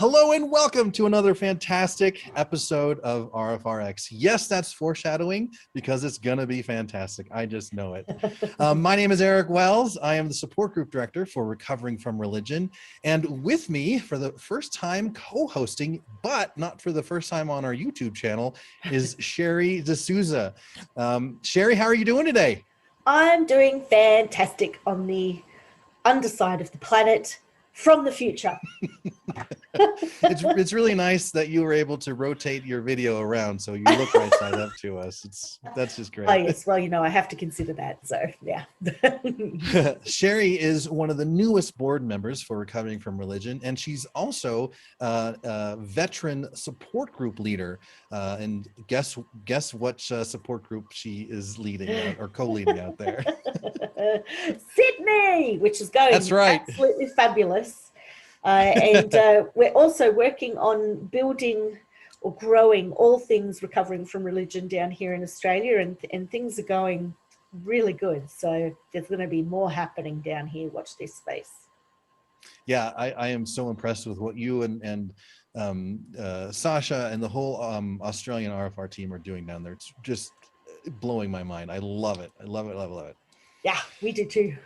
Hello and welcome to another fantastic episode of RfRx. Yes, that's foreshadowing because it's going to be fantastic. I just know it. My name is Eric Wells. I am the support group director for Recovering from Religion. And with me for the first time co-hosting, but not for the first time on our YouTube channel, is Sherie D'Souza. Sherie, how are you doing today? I'm doing fantastic on the underside of the planet from the future. It's really nice that you were able to rotate your video around so you look right side up to us. That's just great. Oh yes, well, I have to consider that, so yeah. Sherie is one of the newest board members for Recovering from Religion, and she's also a veteran support group leader. And guess what support group she is leading out, or co-leading out there? Sydney, which is going That's right. Absolutely fabulous. And we're also working on building or growing all things Recovering from Religion down here in Australia, and things are going really good. So there's going to be more happening down here. Watch this space. Yeah, I am so impressed with what you and Sasha and the whole Australian RfR team are doing down there. It's just blowing my mind. I love it. I love it, love it, love it. Yeah, we do too.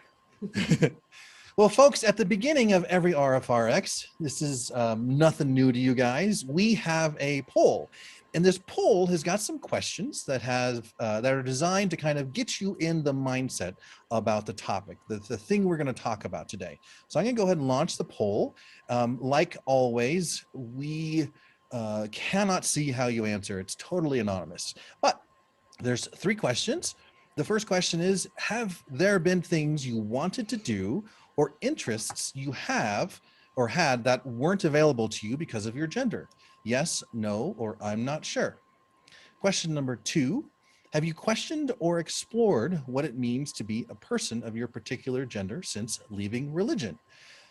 Well, folks, at the beginning of every RfRx, this is nothing new to you guys. We have a poll, and this poll has got some questions that are designed to kind of get you in the mindset about the topic, the thing we're going to talk about today. So I'm going to go ahead and launch the poll. Like always, we cannot see how you answer. It's totally anonymous, but there's 3 questions. The first question is, have there been things you wanted to do or interests you have or had that weren't available to you because of your gender? Yes, no, or I'm not sure. Question number 2, have you questioned or explored what it means to be a person of your particular gender since leaving religion?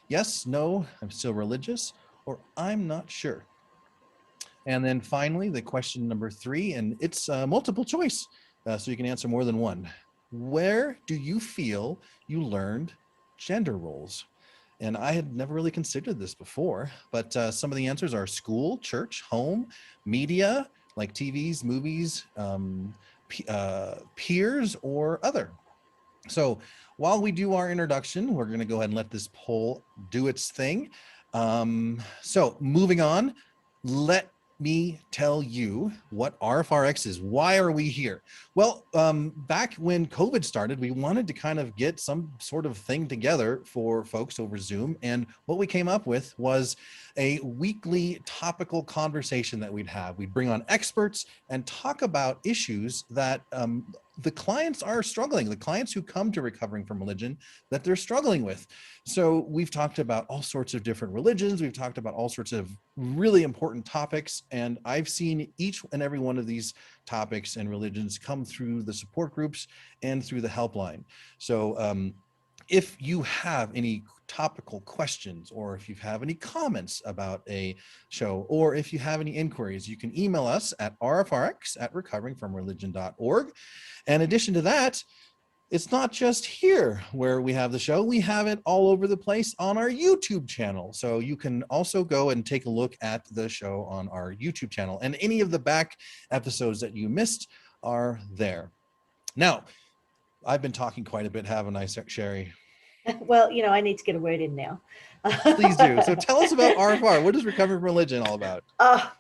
Yes, no, I'm still religious, or I'm not sure. And then finally, the question number 3, and it's multiple choice, so you can answer more than one. Where do you feel you learned gender roles? And I had never really considered this before, but some of the answers are school, church, home, media, like TVs, movies, peers, or other. So while we do our introduction, we're going to go ahead and let this poll do its thing. So moving on, let me tell you what RfRx is. Why are we here? Well, back when COVID started, we wanted to kind of get some sort of thing together for folks over Zoom. And what we came up with was a weekly topical conversation that we'd have. We'd bring on experts and talk about issues that the clients are struggling, the clients who come to Recovering from Religion that they're struggling with. So we've talked about all sorts of different religions. We've talked about all sorts of really important topics. And I've seen each and every one of these topics and religions come through the support groups and through the helpline. So if you have any topical questions, or if you have any comments about a show, or if you have any inquiries, you can email us at rfrx@recoveringfromreligion.org. In addition to that, it's not just here where we have the show, we have it all over the place on our YouTube channel. So you can also go and take a look at the show on our YouTube channel, and any of the back episodes that you missed are there. Now, I've been talking quite a bit, haven't I, Sherie? Well, I need to get a word in now. Please do. So tell us about RfR. What is Recovering from Religion all about?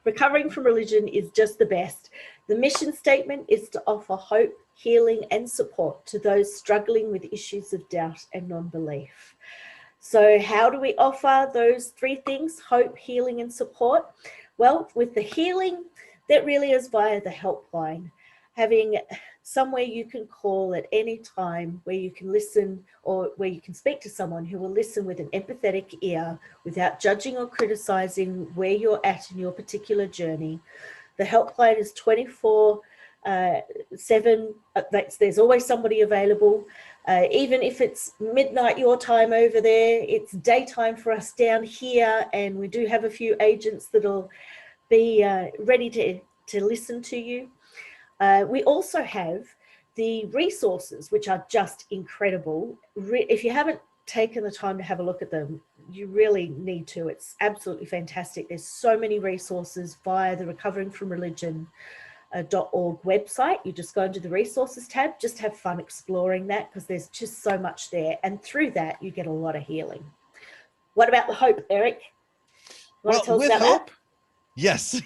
Recovering from Religion is just the best. The mission statement is to offer hope, healing, and support to those struggling with issues of doubt and non-belief. So how do we offer those 3 things, hope, healing, and support? Well, with the healing, that really is via the helpline. Having somewhere you can call at any time where you can listen, or where you can speak to someone who will listen with an empathetic ear without judging or criticizing where you're at in your particular journey. The helpline is 24/7. There's always somebody available. Even if it's midnight your time over there, it's daytime for us down here, and we do have a few agents that'll be ready to listen to you. We also have the resources, which are just incredible. If you haven't taken the time to have a look at them, you really need to. It's absolutely fantastic. There's so many resources via the Recovering from Religion .org website. You just go into the resources tab, just have fun exploring that, because there's just so much there. And through that, you get a lot of healing. What about the hope, Eric? Well, with hope, yes.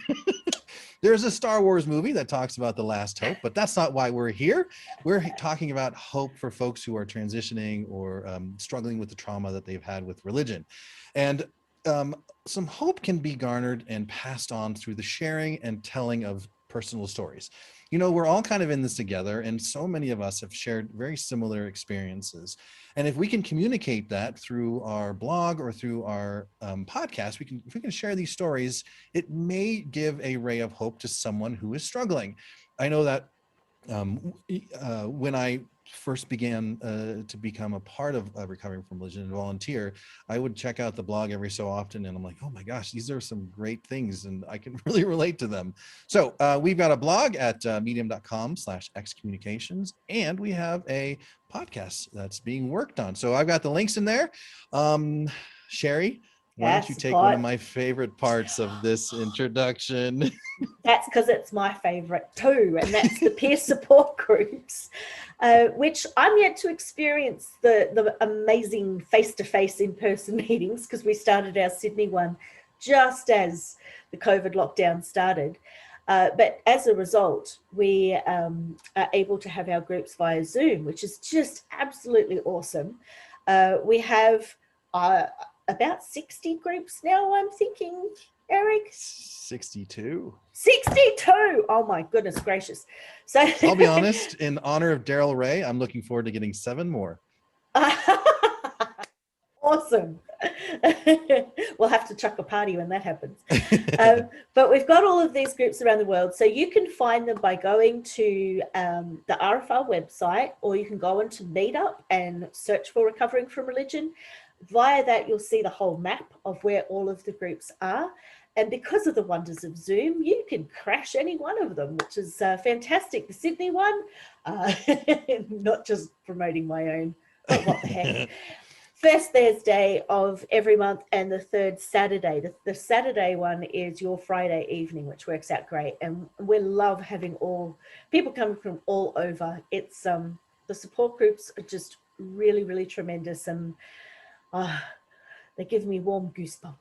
There's a Star Wars movie that talks about the last hope, but that's not why we're here. We're talking about hope for folks who are transitioning or struggling with the trauma that they've had with religion. And some hope can be garnered and passed on through the sharing and telling of personal stories. You know, we're all kind of in this together, and so many of us have shared very similar experiences. And if we can communicate that through our blog or through our podcast, if we can share these stories, it may give a ray of hope to someone who is struggling. I know that when I first began to become a part of Recovering from Religion and volunteer, I would check out the blog every so often, and I'm like, oh my gosh, these are some great things, and I can really relate to them. So we've got a blog at medium.com/xcommunications, and we have a podcast that's being worked on. So I've got the links in there. Sherie, why don't you take one of my favorite parts of this introduction? That's because it's my favorite too, and that's the peer support groups, which I'm yet to experience the amazing face-to-face in-person meetings, because we started our Sydney one just as the COVID lockdown started. But as a result, we are able to have our groups via Zoom, which is just absolutely awesome. We have about 60 groups now, I'm thinking, Eric? 62. 62! Oh my goodness gracious. So I'll be honest, in honor of Darrel Ray, I'm looking forward to getting 7 more. Awesome. We'll have to chuck a party when that happens. But we've got all of these groups around the world. So you can find them by going to the RfR website, or you can go into Meetup and search for Recovering from Religion. Via that, you'll see the whole map of where all of the groups are. And because of the wonders of Zoom, you can crash any one of them, which is fantastic. The Sydney one, not just promoting my own, but what the heck. First Thursday of every month and the third Saturday. The Saturday one is your Friday evening, which works out great. And we love having all people coming from all over. It's the support groups are just really, really tremendous, and they give me warm goosebumps.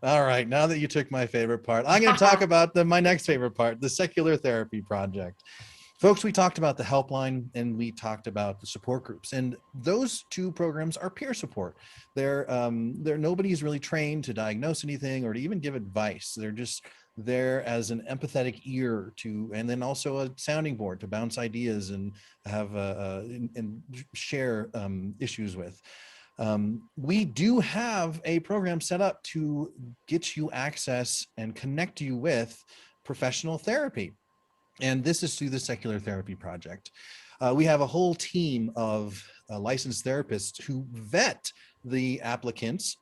All right, now that you took my favorite part, I'm going to talk about my next favorite part, the Secular Therapy Project. Folks, we talked about the helpline and we talked about the support groups, and those two programs are peer support. They're nobody's really trained to diagnose anything or to even give advice. They're just there as an empathetic ear to, and then also a sounding board to bounce ideas and have and share issues with. We do have a program set up to get you access and connect you with professional therapy. And this is through the Secular Therapy Project. We have a whole team of licensed therapists who vet the applicants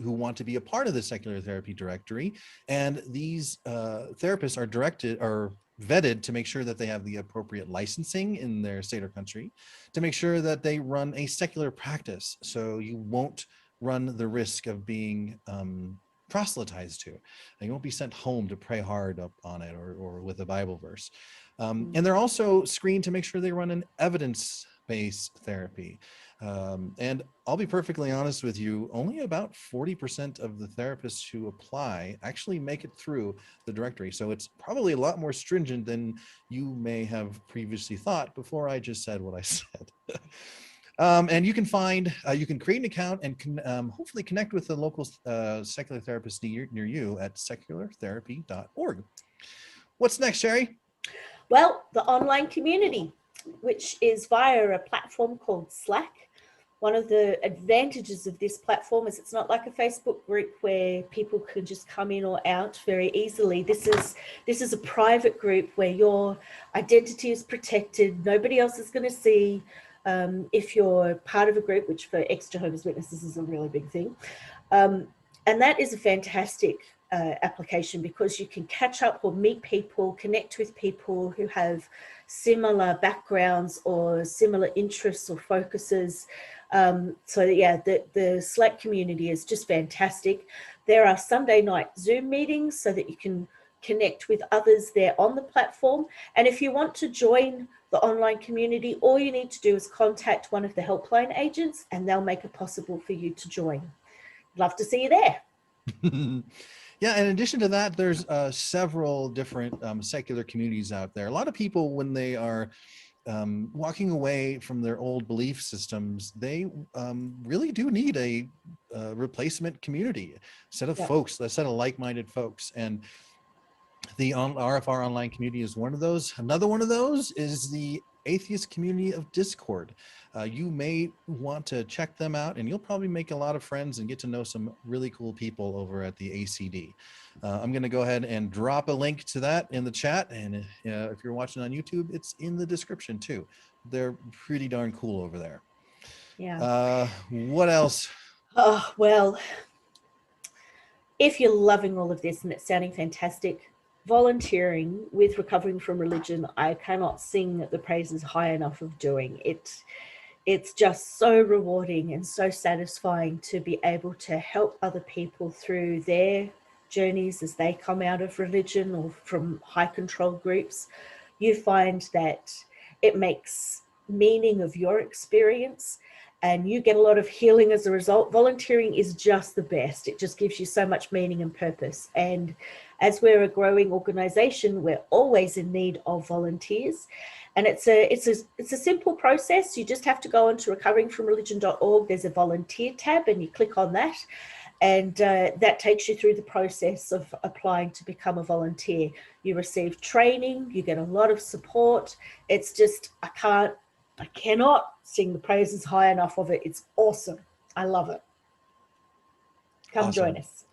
who want to be a part of the Secular Therapy Directory. And these therapists are vetted to make sure that they have the appropriate licensing in their state or country, to make sure that they run a secular practice, so you won't run the risk of being proselytized to, and you won't be sent home to pray hard up on it or with a Bible verse. And they're also screened to make sure they run an evidence-based therapy. And I'll be perfectly honest with you, only about 40% of the therapists who apply actually make it through the directory. So it's probably a lot more stringent than you may have previously thought before I just said what I said. And you can create an account and hopefully connect with the local secular therapist near you at seculartherapy.org. What's next, Sherie? Well, the online community, which is via a platform called Slack. One of the advantages of this platform is it's not like a Facebook group where people can just come in or out very easily. This is a private group where your identity is protected. Nobody else is going to see if you're part of a group, which for ex-Jehovah's Witnesses is a really big thing. And that is a fantastic application, because you can catch up or meet people, connect with people who have similar backgrounds or similar interests or focuses. So yeah, the Slack community is just fantastic. There are Sunday night Zoom meetings so that you can connect with others there on the platform. And if you want to join the online community, all you need to do is contact one of the helpline agents and they'll make it possible for you to join. Love to see you there. Yeah, in addition to that, there's several different secular communities out there. A lot of people, when they are walking away from their old belief systems, they really do need a replacement community, a set of folks, a set of like-minded folks. And the RfR online community is one of those. Another one of those is the atheist community of Discord. You may want to check them out, and you'll probably make a lot of friends and get to know some really cool people over at the ACD. I'm going to go ahead and drop a link to that in the chat, and if you're watching on YouTube, it's in the description too. They're pretty darn cool over there. Yeah. What else? Oh, well, if you're loving all of this and it's sounding fantastic, volunteering with Recovering from Religion, I cannot sing the praises high enough of doing it. It's just so rewarding and so satisfying to be able to help other people through their journeys as they come out of religion or from high control groups. You find that it makes meaning of your experience and you get a lot of healing as a result. Volunteering is just the best. It just gives you so much meaning and purpose. And as we're a growing organization, we're always in need of volunteers. And it's a simple process. You just have to go onto recoveringfromreligion.org. There's a volunteer tab and you click on that. And that takes you through the process of applying to become a volunteer. You receive training, you get a lot of support. It's just, I cannot sing the praises high enough of it. It's awesome. I love it. Come join us.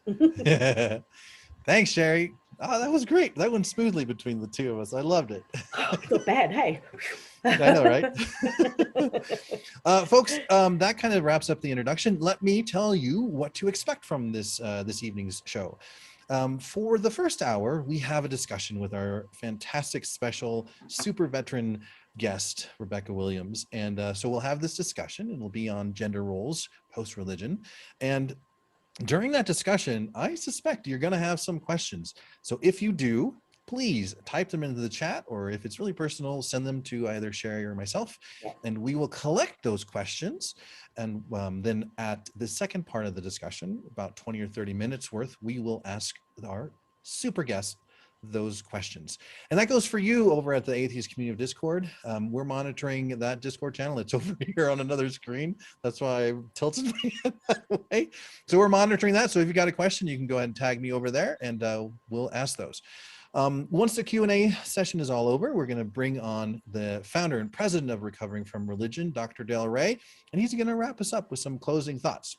Thanks, Sherie. Oh, that was great. That went smoothly between the two of us. I loved it. Not bad, hey? I know, right? Folks, that kind of wraps up the introduction. Let me tell you what to expect from this evening's show. For the first hour, we have a discussion with our fantastic special super veteran guest, Rebecca Williams. And so we'll have this discussion and it'll be on gender roles, post-religion. And during that discussion, I suspect you're going to have some questions. So if you do, please type them into the chat, or if it's really personal, send them to either Sherie or myself, and we will collect those questions. And then at the second part of the discussion, about 20 or 30 minutes worth, we will ask our super guest those questions. And that goes for you over at the Atheist Community of Discord. We're monitoring that Discord channel. It's over here on another screen. That's why I tilted my head that way. So we're monitoring that. So if you got a question, you can go ahead and tag me over there and we'll ask those. Once the Q&A session is all over, we're going to bring on the founder and president of Recovering from Religion, Dr. Darrel Ray, and he's going to wrap us up with some closing thoughts.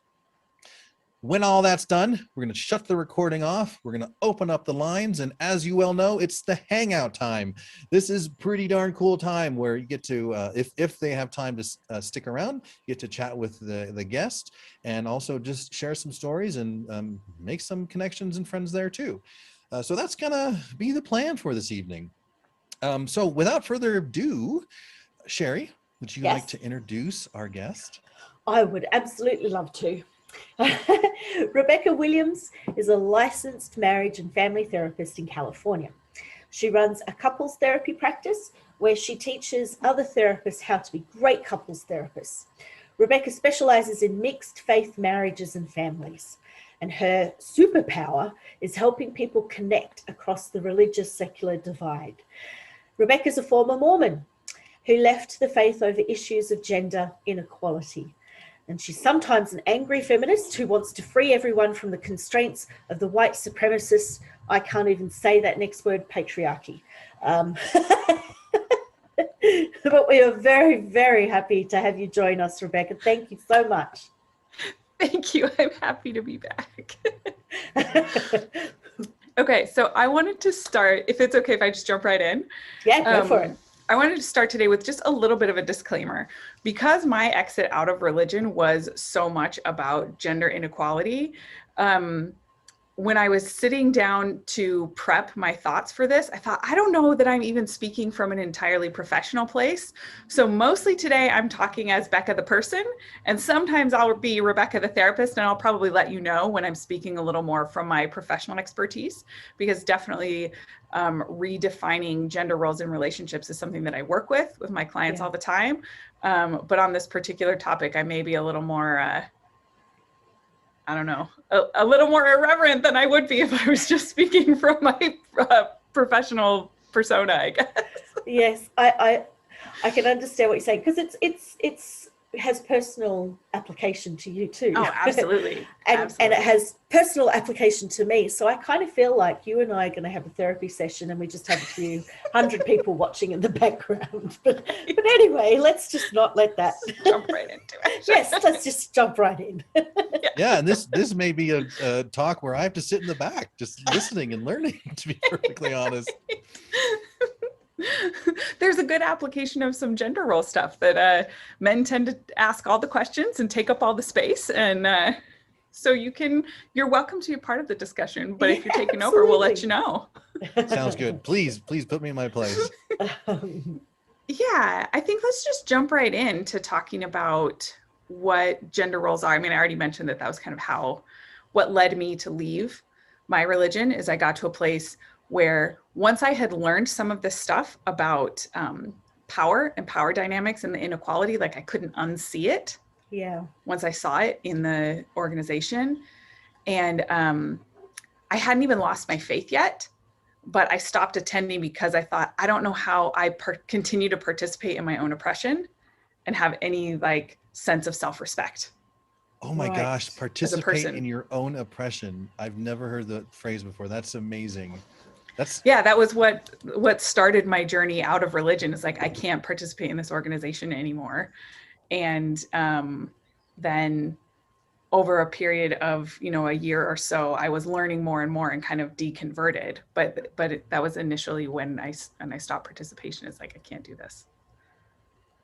When all that's done, we're going to shut the recording off. We're going to open up the lines. And as you well know, it's the hangout time. This is pretty darn cool time where you get to, if they have time to stick around, you get to chat with the guest and also just share some stories and make some connections and friends there too. So that's going to be the plan for this evening. So without further ado, Sherie, would you like to introduce our guest? I would absolutely love to. Rebecca Williams is a licensed marriage and family therapist in California. She runs a couples therapy practice where she teaches other therapists how to be great couples therapists. Rebecca specializes in mixed faith marriages and families, and her superpower is helping people connect across the religious secular divide. Rebecca is a former Mormon who left the faith over issues of gender inequality. And she's sometimes an angry feminist who wants to free everyone from the constraints of the white supremacist, I can't even say that next word, patriarchy. But we are very, very happy to have you join us, Rebecca. Thank you so much. Thank you. I'm happy to be back. Okay, so I wanted to start, if it's okay if I just jump right in. Yeah, go for it. I wanted to start today with just a little bit of a disclaimer. Because my exit out of religion was so much about gender inequality, when I was sitting down to prep my thoughts for this, I thought, I don't know that I'm even speaking from an entirely professional place. So mostly today I'm talking as Becca the person, and sometimes I'll be Rebecca the therapist, and I'll probably let you know when I'm speaking a little more from my professional expertise, because definitely redefining gender roles in relationships is something that I work with my clients all the time. But on this particular topic, I may be a little more I don't know, a little more irreverent than I would be if I was just speaking from my professional persona, I guess. Yes, I can understand what you're saying, because it has personal application to you too. Oh, absolutely. And it has personal application to me. So I kind of feel like you and I are going to have a therapy session and we just have a few hundred people watching in the background. But anyway, let's just not let that jump right into it. Yes, let's just jump right in. Yeah, and this may be a talk where I have to sit in the back just listening and learning, to be perfectly honest. There's a good application of some gender role stuff that men tend to ask all the questions and take up all the space, and so you're welcome to be part of the discussion, but if you're taking over, we'll let you know. Sounds good. Please put me in my place. Yeah, I think let's just jump right into talking about what gender roles are. I mean, I already mentioned that was kind of what led me to leave my religion. Is I got to a place where once I had learned some of this stuff about power and power dynamics and the inequality, like I couldn't unsee it. Yeah. Once I saw it in the organization, and I hadn't even lost my faith yet, but I stopped attending because I thought, I don't know how I continue to participate in my own oppression and have any like sense of self-respect. Oh my gosh, participate in your own oppression. I've never heard the phrase before. That's amazing. That was what started my journey out of religion. Is like, I can't participate in this organization anymore. And then over a period of, a year or so, I was learning more and more and kind of deconverted. But that was initially when I stopped participation. It's like, I can't do this.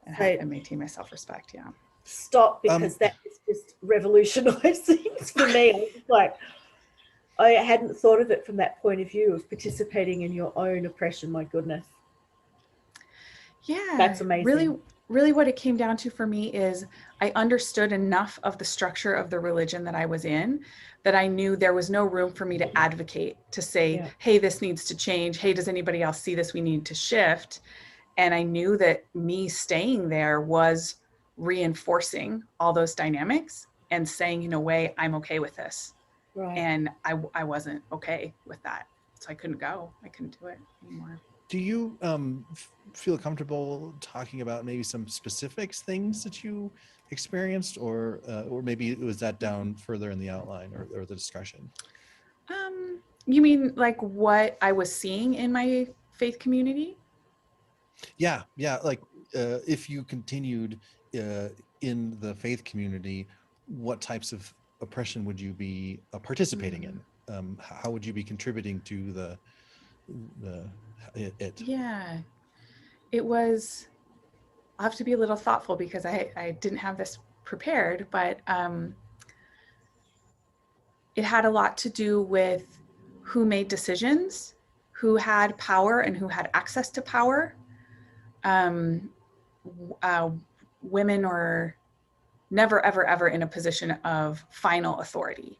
And I maintain my self-respect. Yeah. Stop, because that is just revolutionized things for me. I was like, I hadn't thought of it from that point of view of participating in your own oppression. My goodness. Yeah. That's amazing. Really what it came down to for me is I understood enough of the structure of the religion that I was in that I knew there was no room for me to advocate, to say, hey, this needs to change. Hey, does anybody else see this? We need to shift. And I knew that me staying there was reinforcing all those dynamics and saying, in a way, I'm okay with this. Right. And I wasn't okay with that. So I couldn't go. I couldn't do it anymore. Do you feel comfortable talking about maybe some specifics, things that you experienced, or maybe it was that down further in the outline or the discussion? You mean like what I was seeing in my faith community? Yeah. Like if you continued in the faith community, what types of oppression would you be participating in? How would you be contributing to it? Yeah, it was, I'll have to be a little thoughtful because I didn't have this prepared, but it had a lot to do with who made decisions, who had power and who had access to power. Women are never, ever, ever in a position of final authority.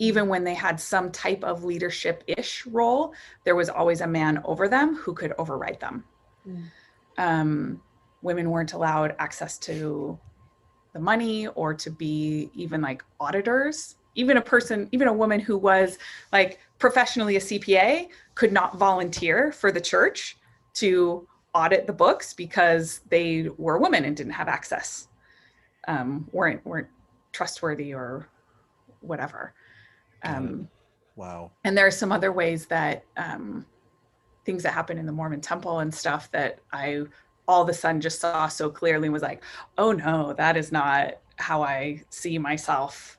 Even when they had some type of leadership-ish role, there was always a man over them who could override them. Women weren't allowed access to the money or to be even like auditors. Even a woman who was like professionally a CPA could not volunteer for the church to audit the books because they were women and didn't have access, weren't trustworthy or whatever. Wow. And there are some other ways that things that happen in the Mormon temple and stuff that I all of a sudden just saw so clearly and was like, oh no, that is not how I see myself,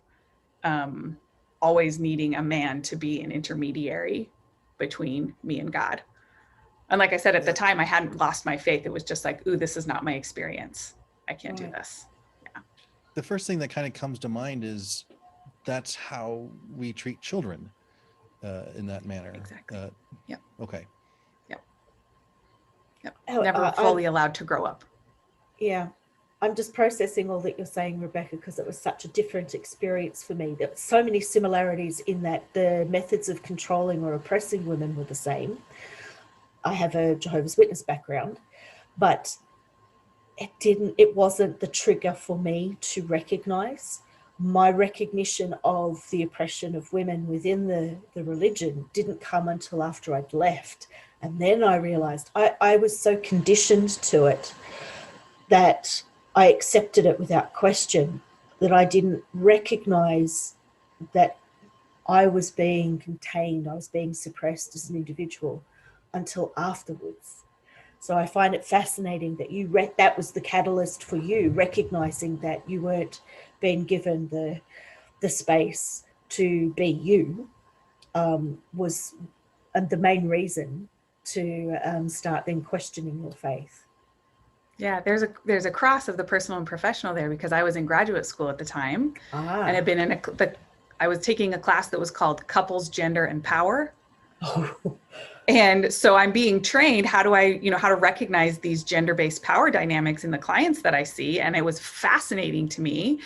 always needing a man to be an intermediary between me and God. And like I said, at the time, I hadn't lost my faith. It was just like, ooh, this is not my experience. I can't do this. Yeah. The first thing that kind of comes to mind is that's how we treat children. in that manner. Exactly. Yep. Okay. Yep. Yep. Oh, Never fully allowed to grow up. Yeah. I'm just processing all that you're saying, Rebecca, because it was such a different experience for me. There were so many similarities in that the methods of controlling or oppressing women were the same. I have a Jehovah's Witness background, but it wasn't the trigger for me to recognize. My recognition of the oppression of women within the religion didn't come until after I'd left. And then I realized I was so conditioned to it that I accepted it without question, that I didn't recognize that I was being contained, I was being suppressed as an individual until afterwards. So I find it fascinating that that was the catalyst for you, recognizing that you weren't being given the space to be you, was the main reason to start then questioning your faith. Yeah, there's a cross of the personal and professional there, because I was in graduate school at the time, and had been in I was taking a class that was called Couples, Gender, and Power. And so I'm being trained, how to recognize these gender-based power dynamics in the clients that I see. And it was fascinating to me.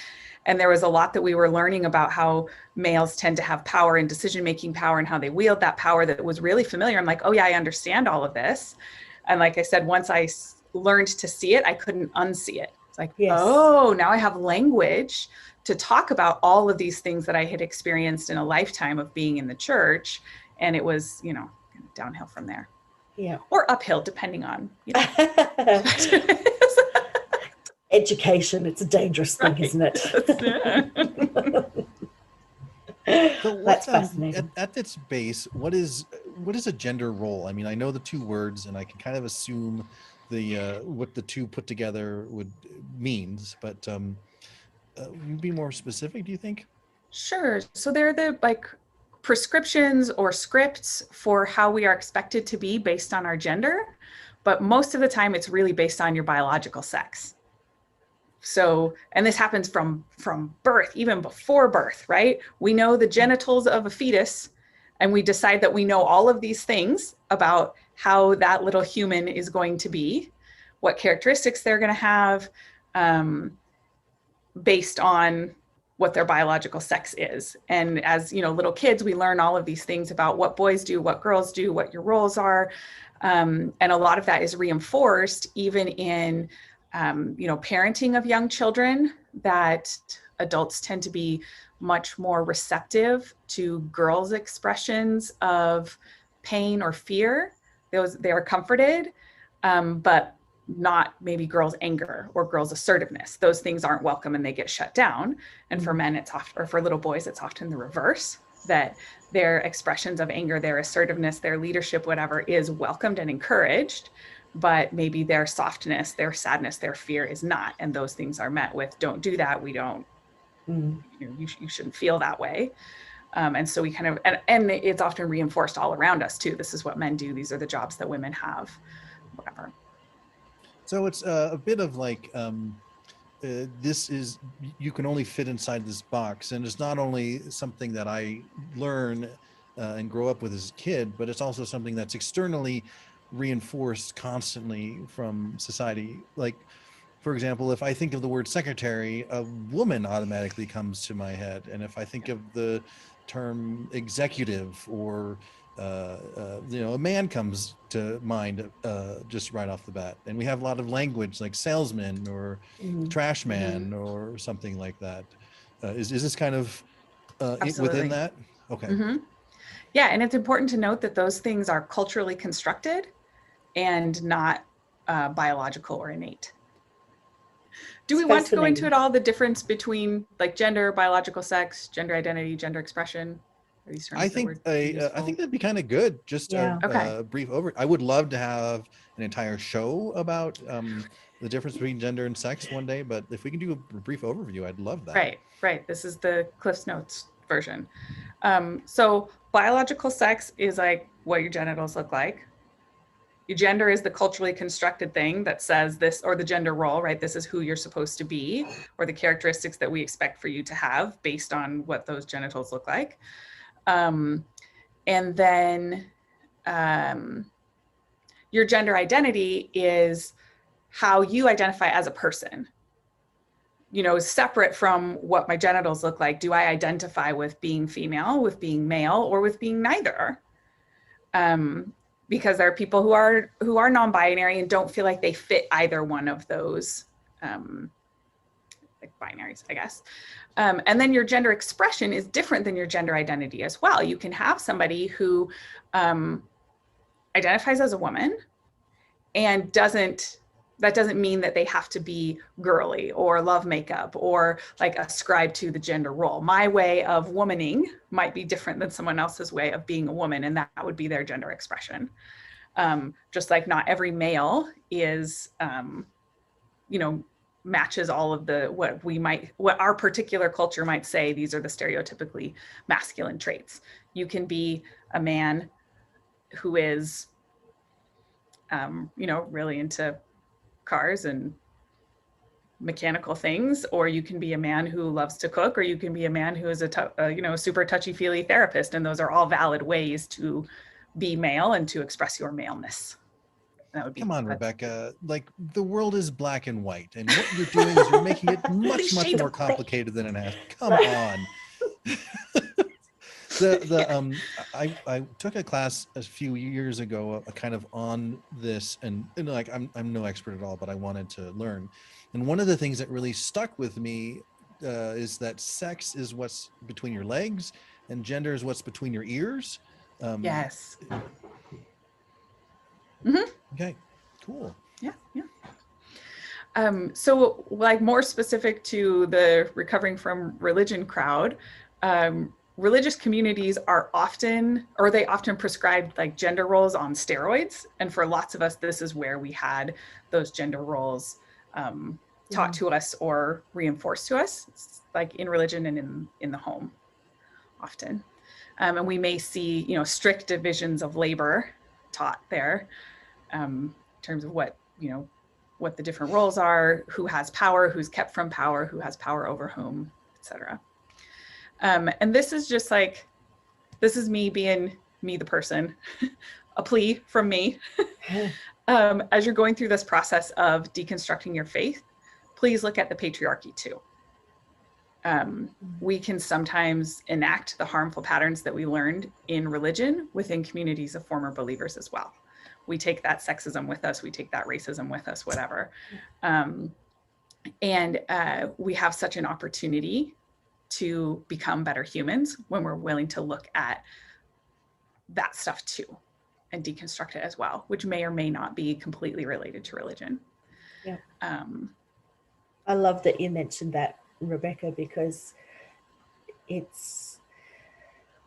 And there was a lot that we were learning about how males tend to have power and decision-making power and how they wield that power that was really familiar. I'm like, oh yeah, I understand all of this. And like I said, once I learned to see it, I couldn't unsee it. It's like, yes. Oh, now I have language to talk about all of these things that I had experienced in a lifetime of being in the church. And it was, downhill from there. Yeah. Or uphill, depending on, Education, it's a dangerous thing, isn't it? So That's fascinating. At its base, what is a gender role? I mean, I know the two words, and I can kind of assume what the two put together means, but be more specific, do you think? Sure. So they're the prescriptions or scripts for how we are expected to be based on our gender, but most of the time it's really based on your biological sex. So, and this happens from birth, even before birth, right? We know the genitals of a fetus, and we decide that we know all of these things about how that little human is going to be, what characteristics they're going to have, based on what their biological sex is. And as little kids, we learn all of these things about what boys do, what girls do, what your roles are. And a lot of that is reinforced even in, parenting of young children, that adults tend to be much more receptive to girls' expressions of pain or fear. They are comforted, but not maybe girls' anger or girls' assertiveness. Those things aren't welcome and they get shut down. And for men, or for little boys, it's often the reverse, that their expressions of anger, their assertiveness, their leadership, whatever, is welcomed and encouraged, but maybe their softness, their sadness, their fear is not. And those things are met with, don't do that. We don't, you shouldn't feel that way. And so we kind of, and it's often reinforced all around us too. This is what men do. These are the jobs that women have, whatever. So it's a bit of like, you can only fit inside this box. And it's not only something that I learn and grow up with as a kid, but it's also something that's externally reinforced constantly from society. Like, for example, if I think of the word secretary, a woman automatically comes to my head. And if I think of the term executive or a man comes to mind just right off the bat. And we have a lot of language like salesman or trash man or something like that. Is this kind of within that? Okay. Yeah, and it's important to note that those things are culturally constructed and not biological or innate. Do we want to go into it all, the difference between like gender, biological sex, gender identity, gender expression? I think that'd be kind of good. Just a brief overview. I would love to have an entire show about the difference between gender and sex one day, but if we can do a brief overview, I'd love that. Right. This is the Cliff's Notes version. So biological sex is like what your genitals look like. Your gender is the culturally constructed thing that says this, or the gender role, right? This is who you're supposed to be, or the characteristics that we expect for you to have based on what those genitals look like. And then your gender identity is how you identify as a person, you know, separate from what my genitals look like. Do I identify with being female, with being male, or with being neither? Because there are people who are non-binary and don't feel like they fit either one of those like binaries, I guess. And then your gender expression is different than your gender identity as well. You can have somebody who identifies as a woman and that doesn't mean that they have to be girly or love makeup or like ascribe to the gender role. My way of womaning might be different than someone else's way of being a woman, and that would be their gender expression. Just like not every male is, you know, matches all of the, what our particular culture might say, these are the stereotypically masculine traits. You can be a man who is, you know, really into cars and mechanical things, or you can be a man who loves to cook, or you can be a man who is you know, super touchy-feely therapist. And those are all valid ways to be male and to express your maleness. That would be, come on, Rebecca, like the world is black and white, and what you're doing is you're making it much more complicated than it has. Come on. I took a class a few years ago, kind of on this, and like I'm no expert at all, but I wanted to learn. And one of the things that really stuck with me is that sex is what's between your legs, and gender is what's between your ears. Yes. Okay, cool. Yeah. So like more specific to the recovering from religion crowd, religious communities are often prescribe like gender roles on steroids. And for lots of us, this is where we had those gender roles taught to us or reinforced to us, it's like in religion and in the home often. And we may see, you know, strict divisions of labor taught there in terms of what, you know, what the different roles are, who has power, who's kept from power, who has power over whom, etc. And this is just like, this is me being me, the person, a plea from me. As you're going through this process of deconstructing your faith, please look at the patriarchy too. We can sometimes enact the harmful patterns that we learned in religion within communities of former believers as well. We take that sexism with us, we take that racism with us, whatever. And we have such an opportunity to become better humans when we're willing to look at that stuff too and deconstruct it as well, which may or may not be completely related to religion. Yeah. I love that you mentioned that, Rebecca, because it's,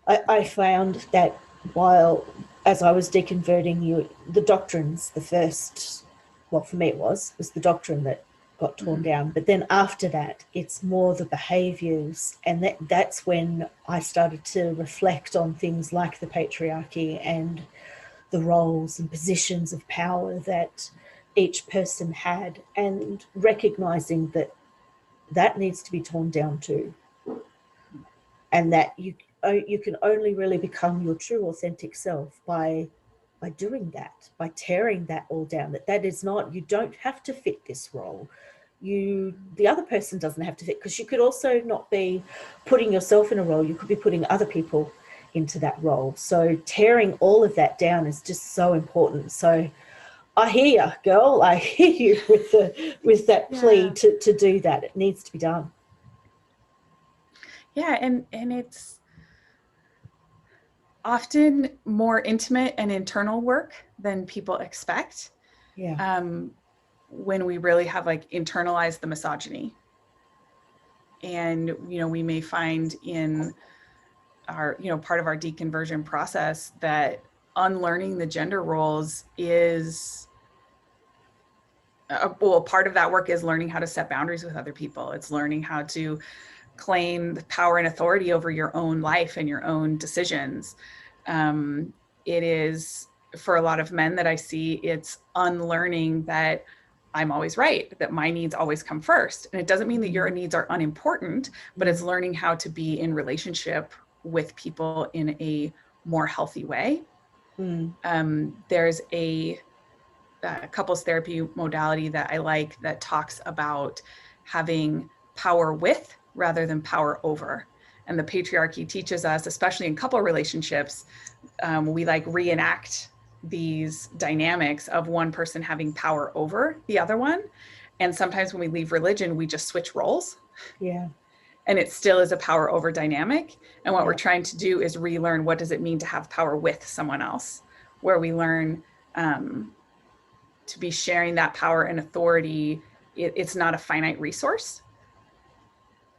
I found that while, as I was deconverting the doctrines, the first, well, for me it was the doctrine that got torn down. But then after that, it's more the behaviors. And that's when I started to reflect on things like the patriarchy and the roles and positions of power that each person had, and recognizing that needs to be torn down too. And that you can only really become your true authentic self by doing that, by tearing that all down. That is not, you don't have to fit this role. The other person doesn't have to fit, because you could also not be putting yourself in a role, you could be putting other people into that role. So tearing all of that down is just so important. So I hear you, girl. I hear you with that plea to do that. It needs to be done. Yeah, and it's often more intimate and internal work than people expect. Yeah. When we really have like internalized the misogyny. And, you know, we may find in our, you know, part of our deconversion process that unlearning the gender roles is, well, part of that work is learning how to set boundaries with other people. It's learning how to claim the power and authority over your own life and your own decisions. It is, for a lot of men that I see, it's unlearning that I'm always right, that my needs always come first. And it doesn't mean that your needs are unimportant, but it's learning how to be in relationship with people in a more healthy way. There's a couples therapy modality that I like that talks about having power with rather than power over. And the patriarchy teaches us, especially in couple relationships, we like reenact these dynamics of one person having power over the other one. And sometimes when we leave religion, we just switch roles. Yeah. And it still is a power over dynamic. And what we're trying to do is relearn what does it mean to have power with someone else, where we learn to be sharing that power and authority. It's not a finite resource,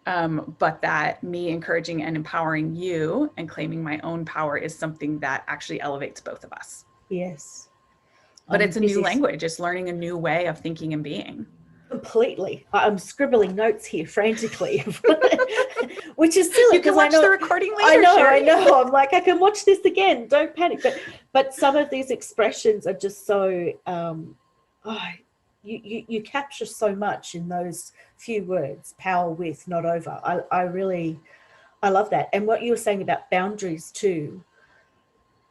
but that me encouraging and empowering you and claiming my own power is something that actually elevates both of us. Yes. But it's a new language. It's learning a new way of thinking and being. Completely. I'm scribbling notes here frantically, which is silly. You can watch the recording later. I know. I'm like, I can watch this again. Don't panic. But some of these expressions are just so, you capture so much in those few words, power with, not over. I love that. And what you were saying about boundaries too,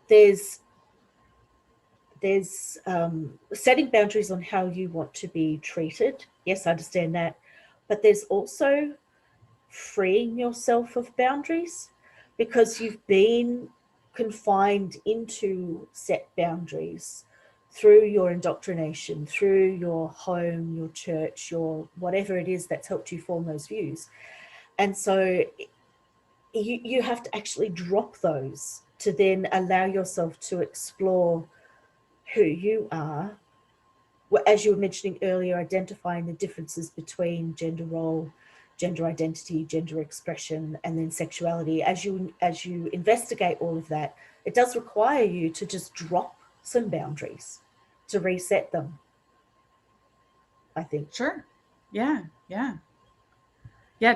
there's setting boundaries on how you want to be treated. Yes, I understand that. But there's also freeing yourself of boundaries because you've been confined into set boundaries through your indoctrination, through your home, your church, your whatever it is that's helped you form those views. And so you have to actually drop those to then allow yourself to explore who you are, as you were mentioning earlier, identifying the differences between gender role, gender identity, gender expression, and then sexuality. As you investigate all of that, it does require you to just drop some boundaries to reset them, I think. Sure. Yeah.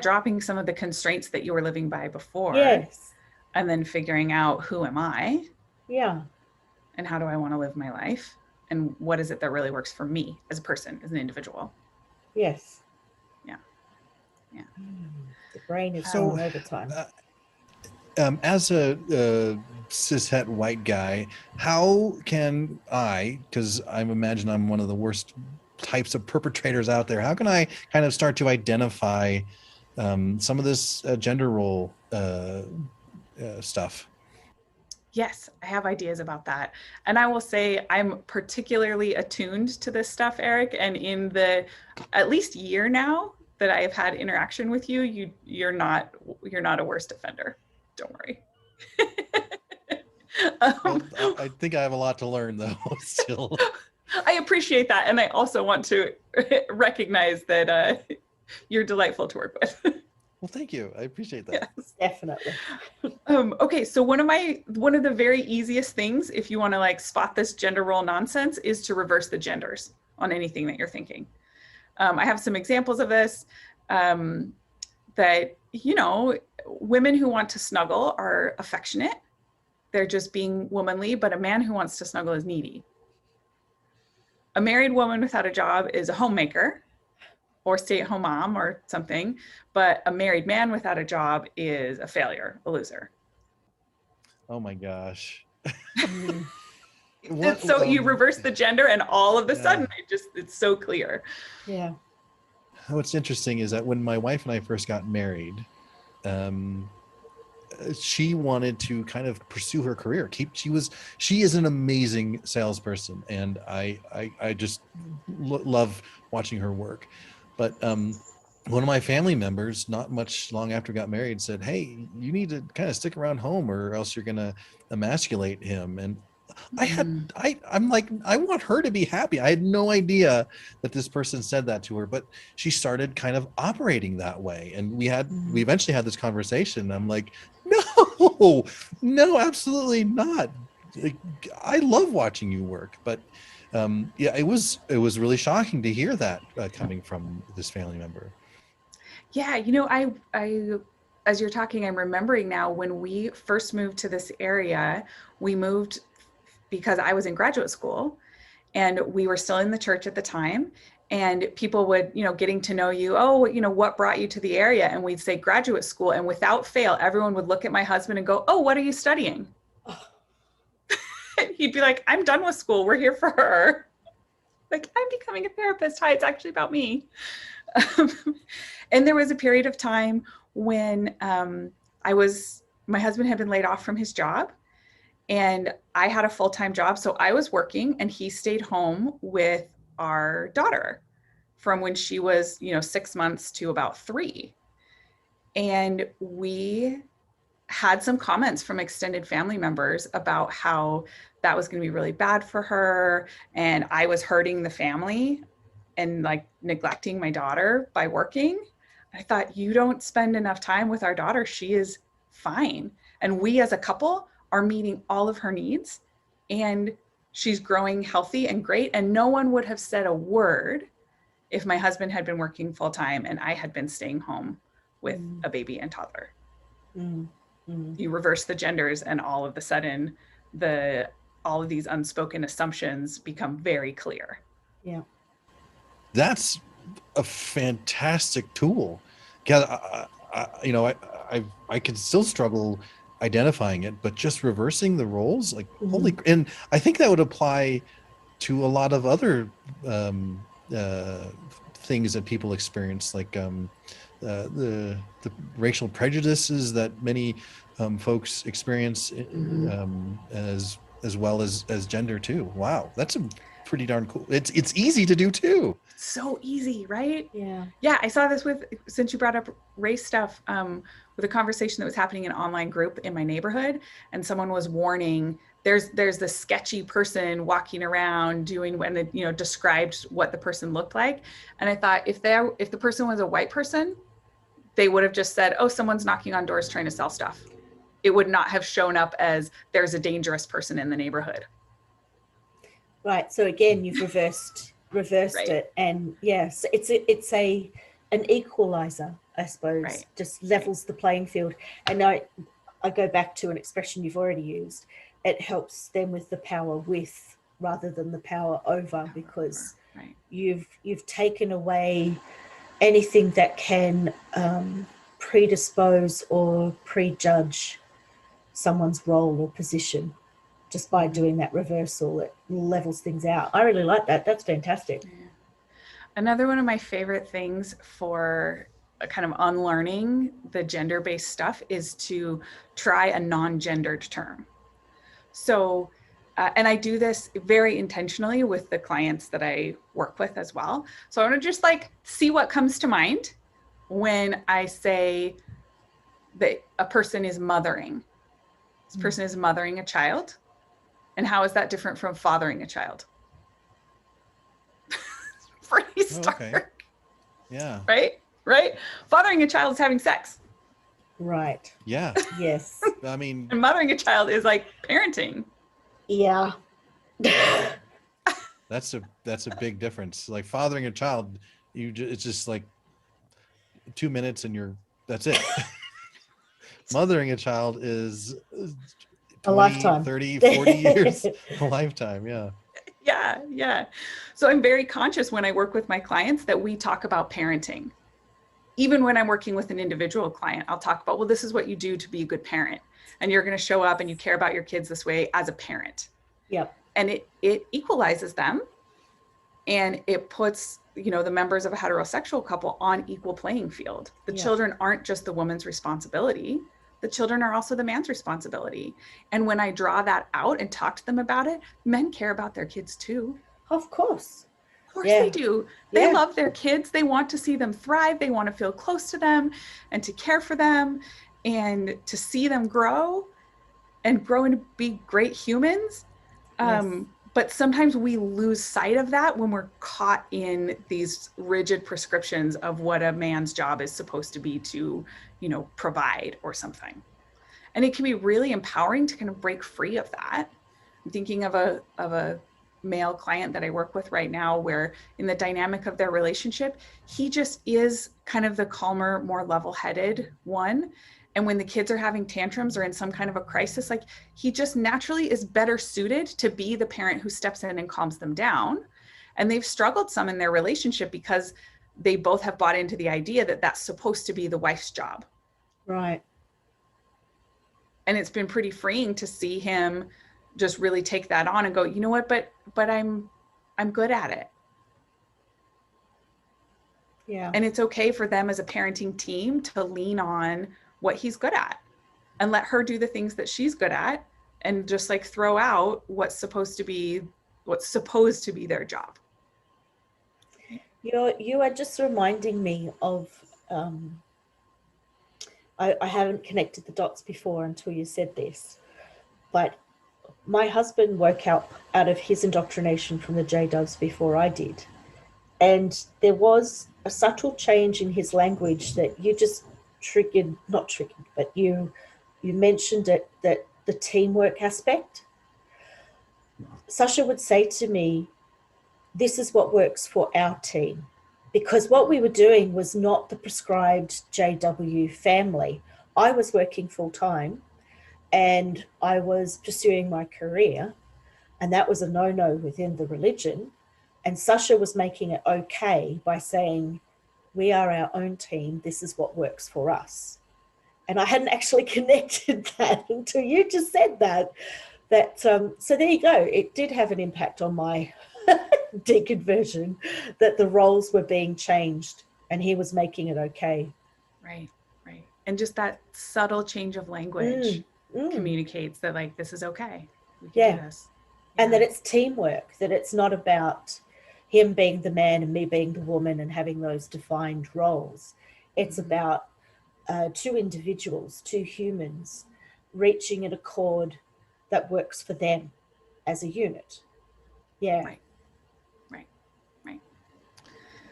Dropping some of the constraints that you were living by before. Yes. And then figuring out, who am I? Yeah. And how do I want to live my life? And what is it that really works for me as a person, as an individual? Yes. Yeah. The brain is so over time. As a cishet white guy, how can I, because I imagine I'm one of the worst types of perpetrators out there, how can I kind of start to identify some of this gender role stuff? Yes, I have ideas about that. And I will say I'm particularly attuned to this stuff, Eric. And in the at least year now that I have had interaction with you, you're not a worst offender. Don't worry. Well, I think I have a lot to learn though, still. I appreciate that. And I also want to recognize that you're delightful to work with. Well, thank you. I appreciate that. Yes, definitely. Okay, so one of the very easiest things, if you want to like spot this gender role nonsense, is to reverse the genders on anything that you're thinking. I have some examples of this that, women who want to snuggle are affectionate. They're just being womanly, but a man who wants to snuggle is needy. A married woman without a job is a homemaker or stay-at-home mom or something, but a married man without a job is a failure, a loser. Oh my gosh. So you reverse the gender and all of a sudden it's so clear. Yeah. What's interesting is that when my wife and I first got married, she wanted to kind of pursue her career. She is an amazing salesperson, and I just love watching her work. But one of my family members, not much long after got married, said, "Hey, you need to kind of stick around home, or else you're gonna emasculate him." And I'm like, I want her to be happy. I had no idea that this person said that to her, but she started kind of operating that way. And we eventually had this conversation. I'm like, no, absolutely not. Like, I love watching you work, but it was really shocking to hear that coming from this family member. Yeah, I as you're talking, I'm remembering now when we first moved to this area, we moved because I was in graduate school and we were still in the church at the time, and people would, getting to know you, what brought you to the area? And we'd say graduate school, and without fail, everyone would look at my husband and go, "Oh, what are you studying?" He'd be like, I'm done with school. We're here for her. Like, I'm becoming a therapist. Hi, it's actually about me. And there was a period of time when my husband had been laid off from his job, and I had a full-time job. So I was working and he stayed home with our daughter from when she was, 6 months to about 3. And we had some comments from extended family members about how that was going to be really bad for her. And I was hurting the family and like neglecting my daughter by working. I thought, you don't spend enough time with our daughter. She is fine. And we as a couple are meeting all of her needs, and she's growing healthy and great. And no one would have said a word if my husband had been working full time and I had been staying home with a baby and toddler. You reverse the genders, and all of a sudden all of these unspoken assumptions become very clear. Yeah. That's a fantastic tool. I can still struggle identifying it, but just reversing the roles, like holy. And I think that would apply to a lot of other things that people experience, like the racial prejudices that many folks experience, as well as gender too. Wow, that's a pretty darn cool. It's easy to do too. So easy, right? Yeah. I saw this since you brought up race stuff, with a conversation that was happening in an online group in my neighborhood, and someone was warning there's this sketchy person walking around doing, when they described what the person looked like. And I thought, if the person was a white person, they would have just said, oh, someone's knocking on doors trying to sell stuff. It would not have shown up as there's a dangerous person in the neighborhood. Right. So again, you've reversed Right. it, and yes, it's an equalizer, I suppose. Right. Just levels the playing field. And I go back to an expression you've already used. It helps them with the power with rather than the power over, because Right. you've taken away anything that can predispose or prejudge someone's role or position. Just by doing that reversal, it levels things out. I really like that. That's fantastic. Yeah. Another one of my favorite things for kind of unlearning the gender-based stuff is to try a non-gendered term. So, and I do this very intentionally with the clients that I work with as well. So I want to just see what comes to mind when I say that a person is mothering. This person is mothering a child. And how is that different from fathering a child? Pretty stark. Okay. Yeah. Right? Fathering a child is having sex. Right. Yeah. Yes. I mean, And mothering a child is like parenting. Yeah. that's a big difference. Like fathering a child, it's just like 2 minutes and that's it. Mothering a child is 20, A lifetime. 30, 40 years, a lifetime. Yeah. Yeah. So I'm very conscious when I work with my clients that we talk about parenting. Even when I'm working with an individual client, I'll talk about, well, this is what you do to be a good parent. And you're going to show up and you care about your kids this way as a parent. Yep. And it equalizes them, and it puts, the members of a heterosexual couple on equal playing field. The children aren't just the woman's responsibility. The children are also the man's responsibility. And when I draw that out and talk to them about it, men care about their kids too. Of course. Of course they do. They Yeah. love their kids. They want to see them thrive. They want to feel close to them and to care for them and to see them grow and be great humans. Yes. But sometimes we lose sight of that when we're caught in these rigid prescriptions of what a man's job is supposed to be to, provide or something. And it can be really empowering to kind of break free of that. I'm thinking of a male client that I work with right now, where in the dynamic of their relationship, he just is kind of the calmer, more level-headed one. And when the kids are having tantrums or in some kind of a crisis, he just naturally is better suited to be the parent who steps in and calms them down. And they've struggled some in their relationship because they both have bought into the idea that that's supposed to be the wife's job. Right. And it's been pretty freeing to see him just really take that on and go, you know what, but I'm good at it. Yeah. And it's okay for them as a parenting team to lean on what he's good at and let her do the things that she's good at, and just like throw out what's supposed to be their job. You are just reminding me of, I haven't connected the dots before until you said this, but my husband woke up out of his indoctrination from the J-Dubs before I did. And there was a subtle change in his language that you just not triggered, but you mentioned it, that the teamwork aspect. Sasha would say to me, this is what works for our team. Because what we were doing was not the prescribed JW family. I was working full time and I was pursuing my career, and that was a no-no within the religion. And Sasha was making it okay by saying, we are our own team. This is what works for us. And I hadn't actually connected that until you just said that. So there you go. It did have an impact on my deconversion, that the roles were being changed and he was making it okay. Right. And just that subtle change of language communicates that, like, this is okay. We can do this. And that it's teamwork, that it's not about him being the man and me being the woman and having those defined roles. It's about two individuals, two humans, reaching an accord that works for them as a unit. Yeah. Right.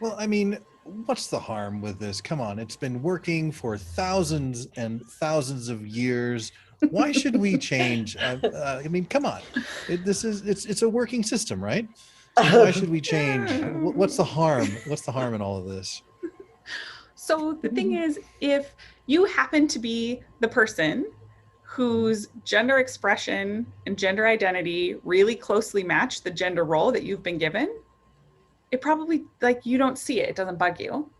Well, I mean, what's the harm with this? Come on, it's been working for thousands and thousands of years. Why should we change? I mean, come on. It's a working system, right? So why should we change? What's the harm? What's the harm in all of this? So the thing is, if you happen to be the person whose gender expression and gender identity really closely match the gender role that you've been given, it probably, like, you don't see it. It doesn't bug you.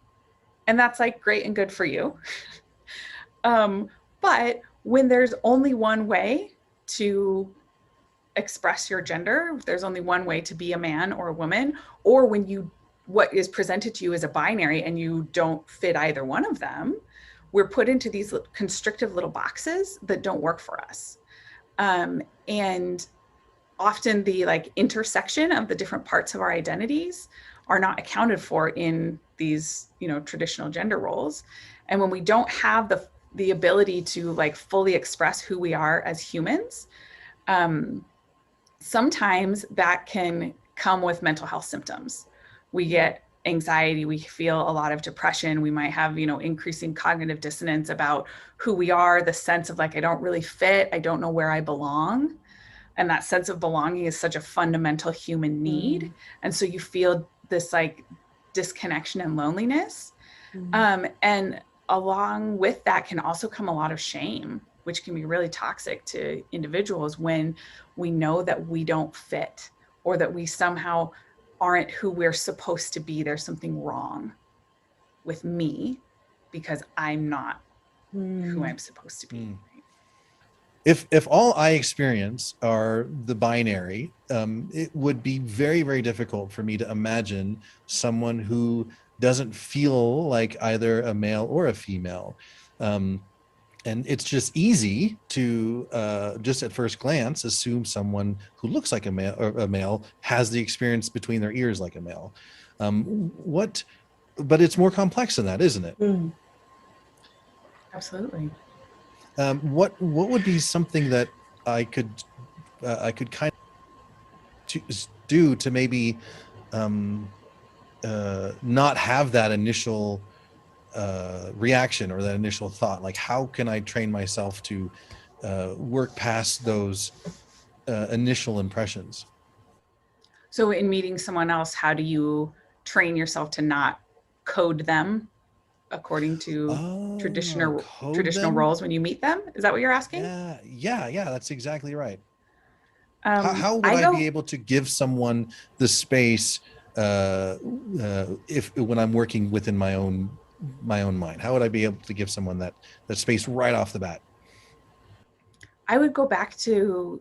And that's like great and good for you. But when there's only one way to express your gender, if there's only one way to be a man or a woman, or when what is presented to you as a binary and you don't fit either one of them, we're put into these constrictive little boxes that don't work for us. And often the like intersection of the different parts of our identities are not accounted for in these, traditional gender roles. And when we don't have the ability to like fully express who we are as humans, sometimes that can come with mental health symptoms. We get anxiety, we feel a lot of depression, we might have, increasing cognitive dissonance about who we are, the sense of like, I don't really fit, I don't know where I belong. And that sense of belonging is such a fundamental human need. And so you feel this like disconnection and loneliness. And along with that can also come a lot of shame, which can be really toxic to individuals when we know that we don't fit or that we somehow aren't who we're supposed to be. There's something wrong with me because I'm not who I'm supposed to be. If all I experience are the binary, it would be very, very difficult for me to imagine someone who doesn't feel like either a male or a female. And it's just easy to just at first glance assume someone who looks like a male has the experience between their ears like a male. But it's more complex than that, isn't it? Absolutely. What would be something that I could kind of do to maybe not have that initial reaction or that initial thought? Like, how can I train myself to work past those initial impressions? So in meeting someone else, how do you train yourself to not code them according to traditional roles when you meet them? Is that what you're asking? Yeah, that's exactly right. How would I be able to give someone the space when I'm working within my own mind? How would I be able to give someone that space right off the bat? I would go back to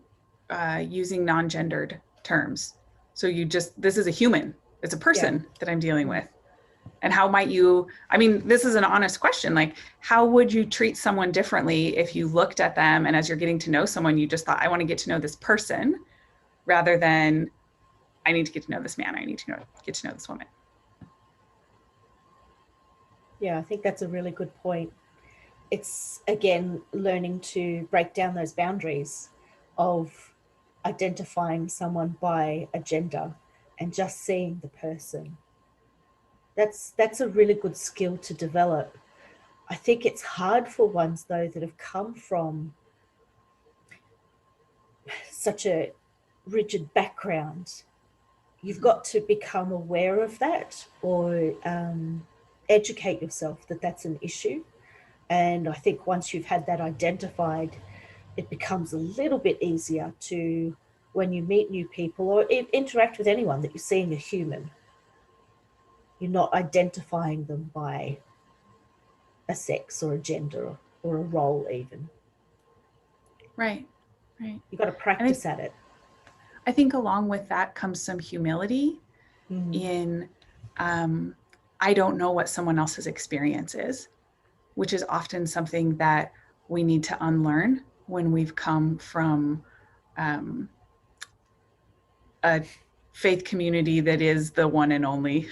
using non-gendered terms. So you just, this is a human, it's a person that I'm dealing with. And how might you, I mean, this is an honest question, like, how would you treat someone differently if you looked at them and as you're getting to know someone, you just thought, I want to get to know this person, rather than, I need to get to know this man, I need to get to know this woman. Yeah, I think that's a really good point. It's, again, learning to break down those boundaries of identifying someone by a gender and just seeing the person. That's a really good skill to develop. I think it's hard for ones, though, that have come from such a rigid background. You've got to become aware of that, or educate yourself that that's an issue. And I think once you've had that identified, it becomes a little bit easier to, when you meet new people or interact with anyone, that you're seeing a human. You're not identifying them by a sex or a gender or a role even. Right, right. You've got to practice at it. I think along with that comes some humility in, I don't know what someone else's experience is, which is often something that we need to unlearn when we've come from a faith community that is the one and only,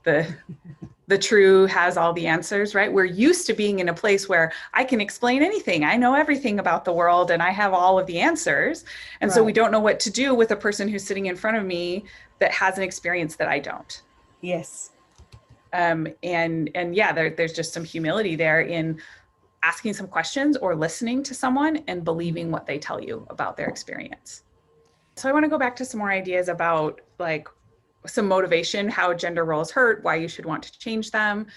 the true has all the answers, right? We're used to being in a place where I can explain anything. I know everything about the world and I have all of the answers. And so we don't know what to do with a person who's sitting in front of me that has an experience that I don't. Yes. And yeah, there's just some humility there in asking some questions or listening to someone and believing what they tell you about their experience. So I want to go back to some more ideas about like some motivation, how gender roles hurt, why you should want to change them.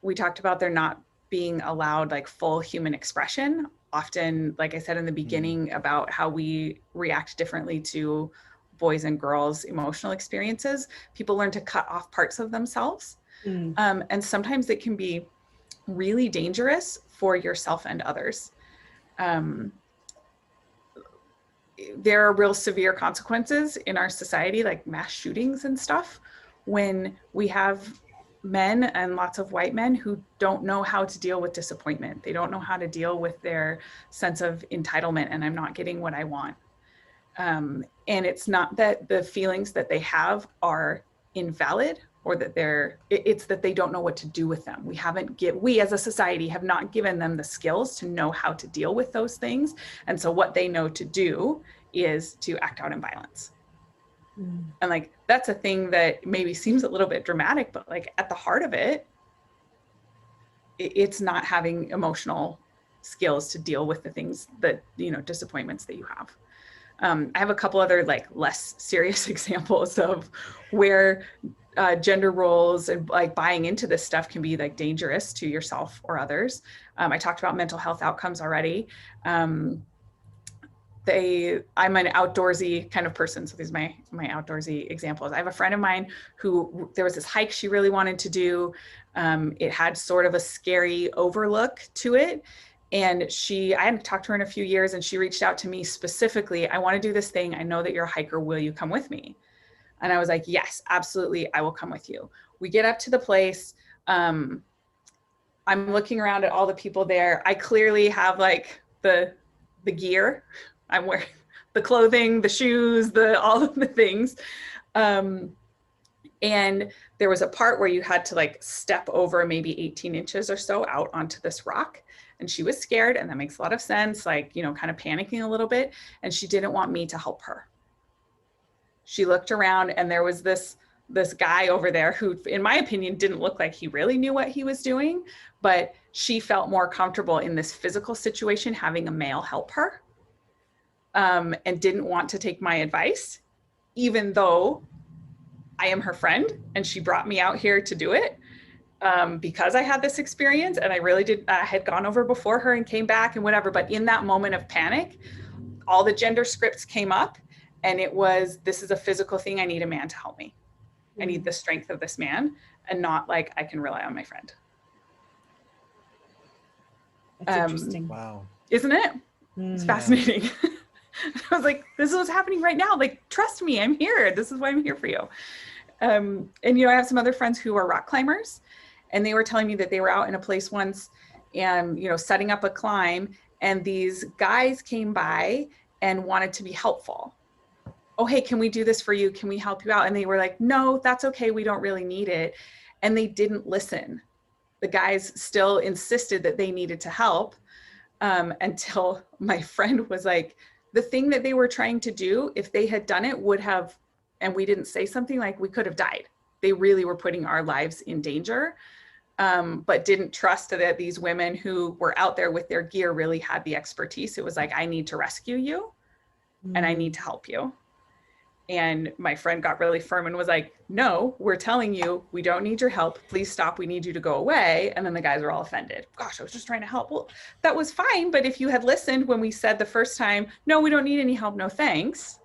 We talked about there not being allowed like full human expression. Often, like I said in the beginning, about how we react differently to boys and girls' emotional experiences. People learn to cut off parts of themselves. And sometimes it can be really dangerous for yourself and others. There are real severe consequences in our society, like mass shootings and stuff, when we have men and lots of white men who don't know how to deal with disappointment. They don't know how to deal with their sense of entitlement and I'm not getting what I want. And it's not that the feelings that they have are invalid or that it's that they don't know what to do with them. We as a society have not given them the skills to know how to deal with those things. And so what they know to do is to act out in violence. And like, that's a thing that maybe seems a little bit dramatic, but like at the heart of it, it's not having emotional skills to deal with the things that, disappointments that you have. I have a couple other like less serious examples of where gender roles and like buying into this stuff can be like dangerous to yourself or others. I talked about mental health outcomes already. I'm an outdoorsy kind of person. So these are my outdoorsy examples. I have a friend of mine who, there was this hike she really wanted to do. It had sort of a scary overlook to it. And I hadn't talked to her in a few years and she reached out to me specifically. I want to do this thing. I know that you're a hiker. Will you come with me? And I was like, yes, absolutely. I will come with you. We get up to the place. I'm looking around at all the people there. I clearly have like the gear. I'm wearing the clothing, the shoes, all of the things. And there was a part where you had to like step over maybe 18 inches or so out onto this rock. And she was scared, and that makes a lot of sense, like, kind of panicking a little bit. And she didn't want me to help her. She looked around and there was this guy over there who, in my opinion, didn't look like he really knew what he was doing, but she felt more comfortable in this physical situation having a male help her, and didn't want to take my advice, even though I am her friend and she brought me out here to do it. Because I had this experience and I had gone over before her and came back and whatever, but in that moment of panic, all the gender scripts came up and it was, this is a physical thing. I need a man to help me. I need the strength of this man and not like, I can rely on my friend. That's interesting. Wow. Isn't it? It's fascinating. I was like, this is what's happening right now. Like, trust me, I'm here. This is why I'm here for you. And, you know, I have some other friends who are rock climbers, and they were telling me that they were out in a place once and, you know, setting up a climb, and these guys came by and wanted to be helpful. Oh, hey, can we do this for you? Can we help you out? And they were like, no, that's okay. We don't really need it. And they didn't listen. The guys still insisted that they needed to help, until my friend was like, the thing that they were trying to do, if they had done it, would have, and we didn't say something, like, we could have died. They really were putting our lives in danger, but didn't trust that these women who were out there with their gear really had the expertise. It was like, I need to rescue you and I need to help you. And my friend got really firm and was like, no, we're telling you, we don't need your help. Please stop. We need you to go away. And then the guys are all offended. Gosh, I was just trying to help. Well, that was fine. But if you had listened when we said the first time, no, we don't need any help. No, thanks.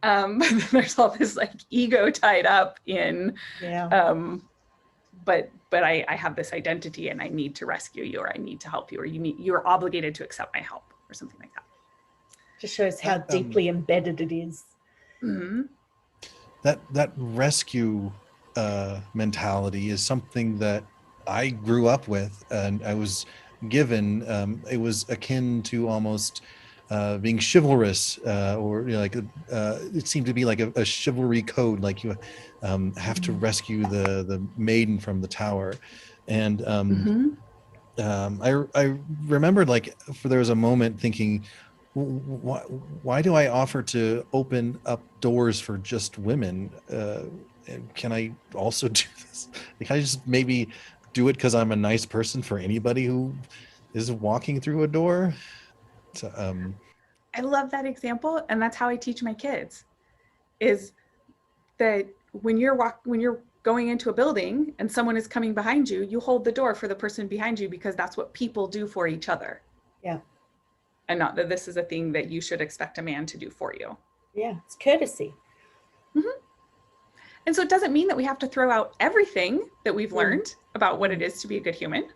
But then there's all this like ego tied up in, but I have this identity and I need to rescue you, or I need to help you, or you're obligated to accept my help, or something like that. Just shows how deeply embedded it is. Mm-hmm. That rescue mentality is something that I grew up with, and I was given. It was akin to almost being chivalrous, or, you know, like it seemed to be like a chivalry code, like you have to rescue the maiden from the tower. And I remembered, like, there was a moment thinking, why do I offer to open up doors for just women? Can I also do this? Can I just maybe do it because I'm a nice person for anybody who is walking through a door? So, I love that example, and that's how I teach my kids. Is that when you're going into a building and someone is coming behind you, you hold the door for the person behind you, because that's what people do for each other. Yeah. And not that this is a thing that you should expect a man to do for you. Yeah, it's courtesy. Mm-hmm. And so it doesn't mean that we have to throw out everything that we've learned about what it is to be a good human,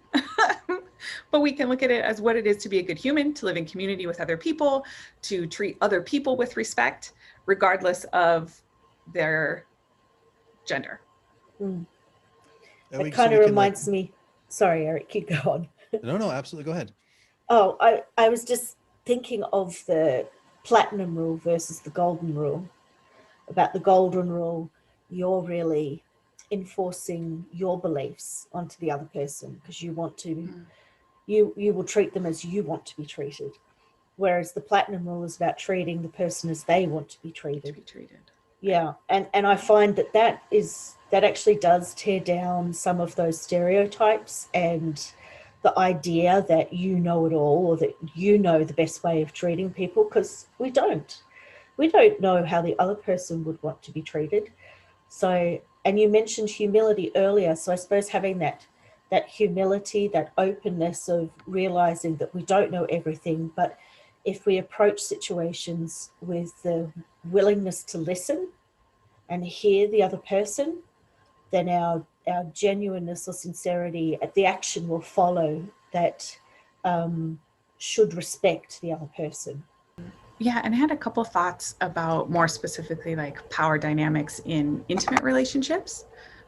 but we can look at it as what it is to be a good human, to live in community with other people, to treat other people with respect, regardless of their gender. It kind of reminds me, sorry, Eric, keep going. No, absolutely. Go ahead. Oh, I was just thinking of the platinum rule versus the golden rule. About the golden rule, you're really enforcing your beliefs onto the other person because you want to, you will treat them as you want to be treated. Whereas the platinum rule is about treating the person as they want to be treated. Yeah, and I find that actually does tear down some of those stereotypes and the idea that you know it all, or that you know the best way of treating people, because we don't know how the other person would want to be treated. So, and you mentioned humility earlier, so I suppose having that humility, that openness of realizing that we don't know everything, but if we approach situations with the willingness to listen and hear the other person, then our genuineness or sincerity at the action will follow that should respect the other person. Yeah, and I had a couple of thoughts about more specifically like power dynamics in intimate relationships,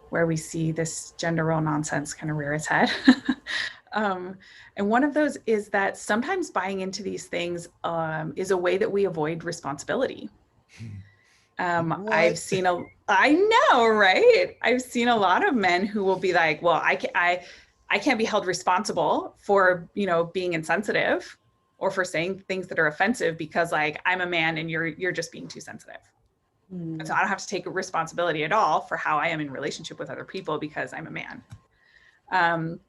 where we see this gender role nonsense kind of rear its head. And one of those is that sometimes buying into these things is a way that we avoid responsibility. I've seen I know, right? I've seen a lot of men who will be like, well, I can't be held responsible for, being insensitive or for saying things that are offensive because like I'm a man and you're just being too sensitive. And so I don't have to take responsibility at all for how I am in relationship with other people because I'm a man.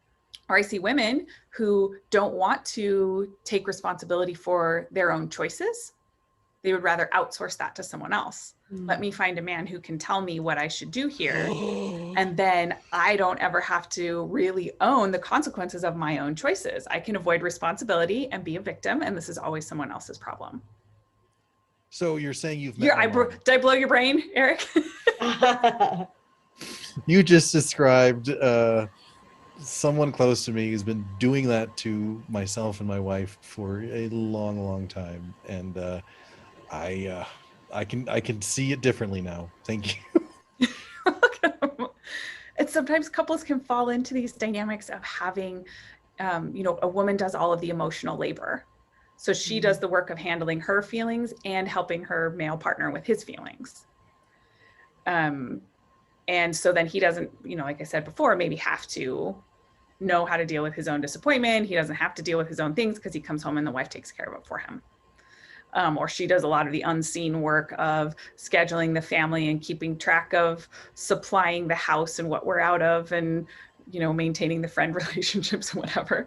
Or I see women who don't want to take responsibility for their own choices. They would rather outsource that to someone else. Let me find a man who can tell me what I should do here. And then I don't ever have to really own the consequences of my own choices. I can avoid responsibility and be a victim. And this is always someone else's problem. So you're saying you've met did I blow your brain, Eric? You just described someone close to me who's been doing that to myself and my wife for a long, long time. And I can see it differently now. Thank you. And sometimes couples can fall into these dynamics of having, a woman does all of the emotional labor. So she does the work of handling her feelings and helping her male partner with his feelings. And so then he doesn't, like I said before, maybe have to know how to deal with his own disappointment. He doesn't have to deal with his own things because he comes home and the wife takes care of it for him. Or she does a lot of the unseen work of scheduling the family and keeping track of supplying the house and what we're out of, and maintaining the friend relationships and whatever.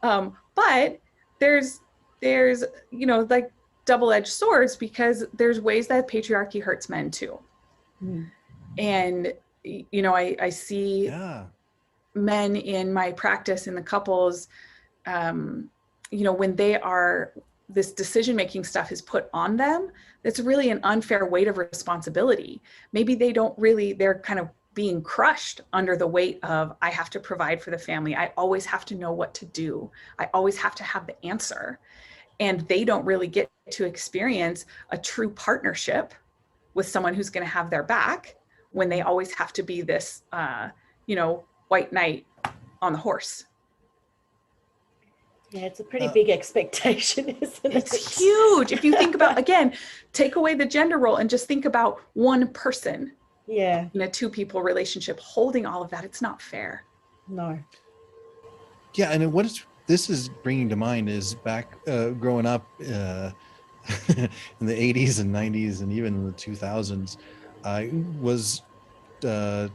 But there's like double-edged swords, because there's ways that patriarchy hurts men too. And I see men in my practice in the couples, when they are, this decision-making stuff is put on them, that's really an unfair weight of responsibility. Maybe they're kind of being crushed under the weight of, I have to provide for the family. I always have to know what to do. I always have to have the answer. And they don't really get to experience a true partnership with someone who's going to have their back, when they always have to be this, white knight on the horse. Yeah, it's a pretty big expectation, isn't it? It's huge. If you think about, again, take away the gender role and just think about one person in a two-people relationship holding all of that. It's not fair. No. Yeah, and this is bringing to mind is back growing up in the 80s and 90s and even in the 2000s, I was the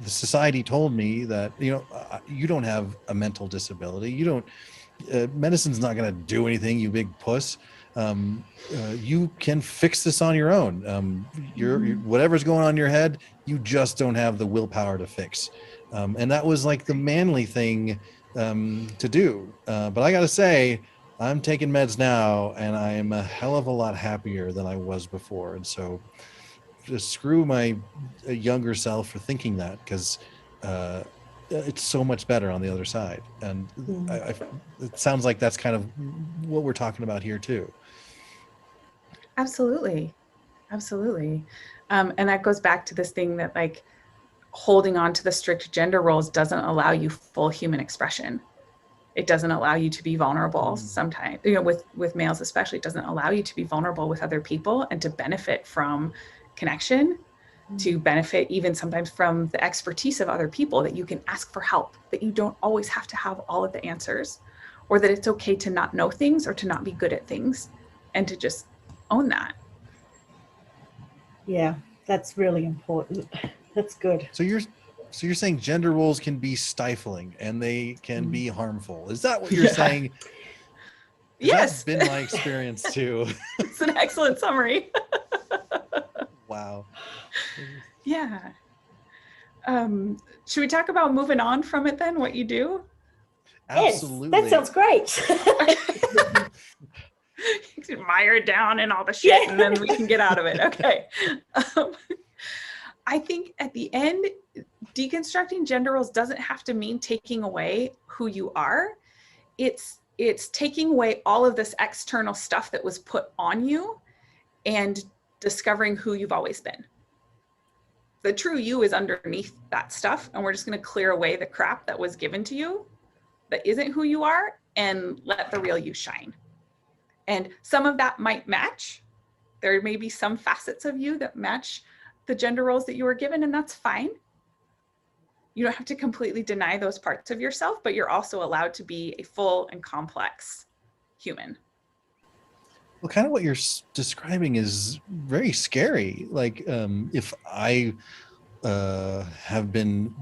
society told me that you don't have a mental disability. You don't. Medicine's not going to do anything, you big puss. You can fix this on your own. You're whatever's going on in your head, you just don't have the willpower to fix. And that was like the manly thing to do. But I got to say, I'm taking meds now, and I am a hell of a lot happier than I was before. And so just screw my younger self for thinking that, because it's so much better on the other side. And it sounds like that's kind of what we're talking about here too. Absolutely. And that goes back to this thing that, like, holding on to the strict gender roles doesn't allow you full human expression. It doesn't allow you to be vulnerable sometimes, with males especially. It doesn't allow you to be vulnerable with other people and to benefit from connection, to benefit even sometimes from the expertise of other people, that you can ask for help, that you don't always have to have all of the answers, or that it's okay to not know things or to not be good at things, and to just own that. Yeah, that's really important. That's good. So you're saying gender roles can be stifling and they can be harmful. Is that what you're saying? Yes. That's been my experience too. It's an excellent summary. Wow. Yeah. Should we talk about moving on from it then, what you do? Absolutely. Yes, that sounds great. You can mire it down and all the shit, and then we can get out of it. Okay. I think at the end, deconstructing gender roles doesn't have to mean taking away who you are. It's taking away all of this external stuff that was put on you and discovering who you've always been. The true you is underneath that stuff, and we're just going to clear away the crap that was given to you that isn't who you are, and let the real you shine. And some of that might match. There may be some facets of you that match the gender roles that you were given, and that's fine. You don't have to completely deny those parts of yourself, but you're also allowed to be a full and complex human. Well, kind of what you're describing is very scary. Like, if I have been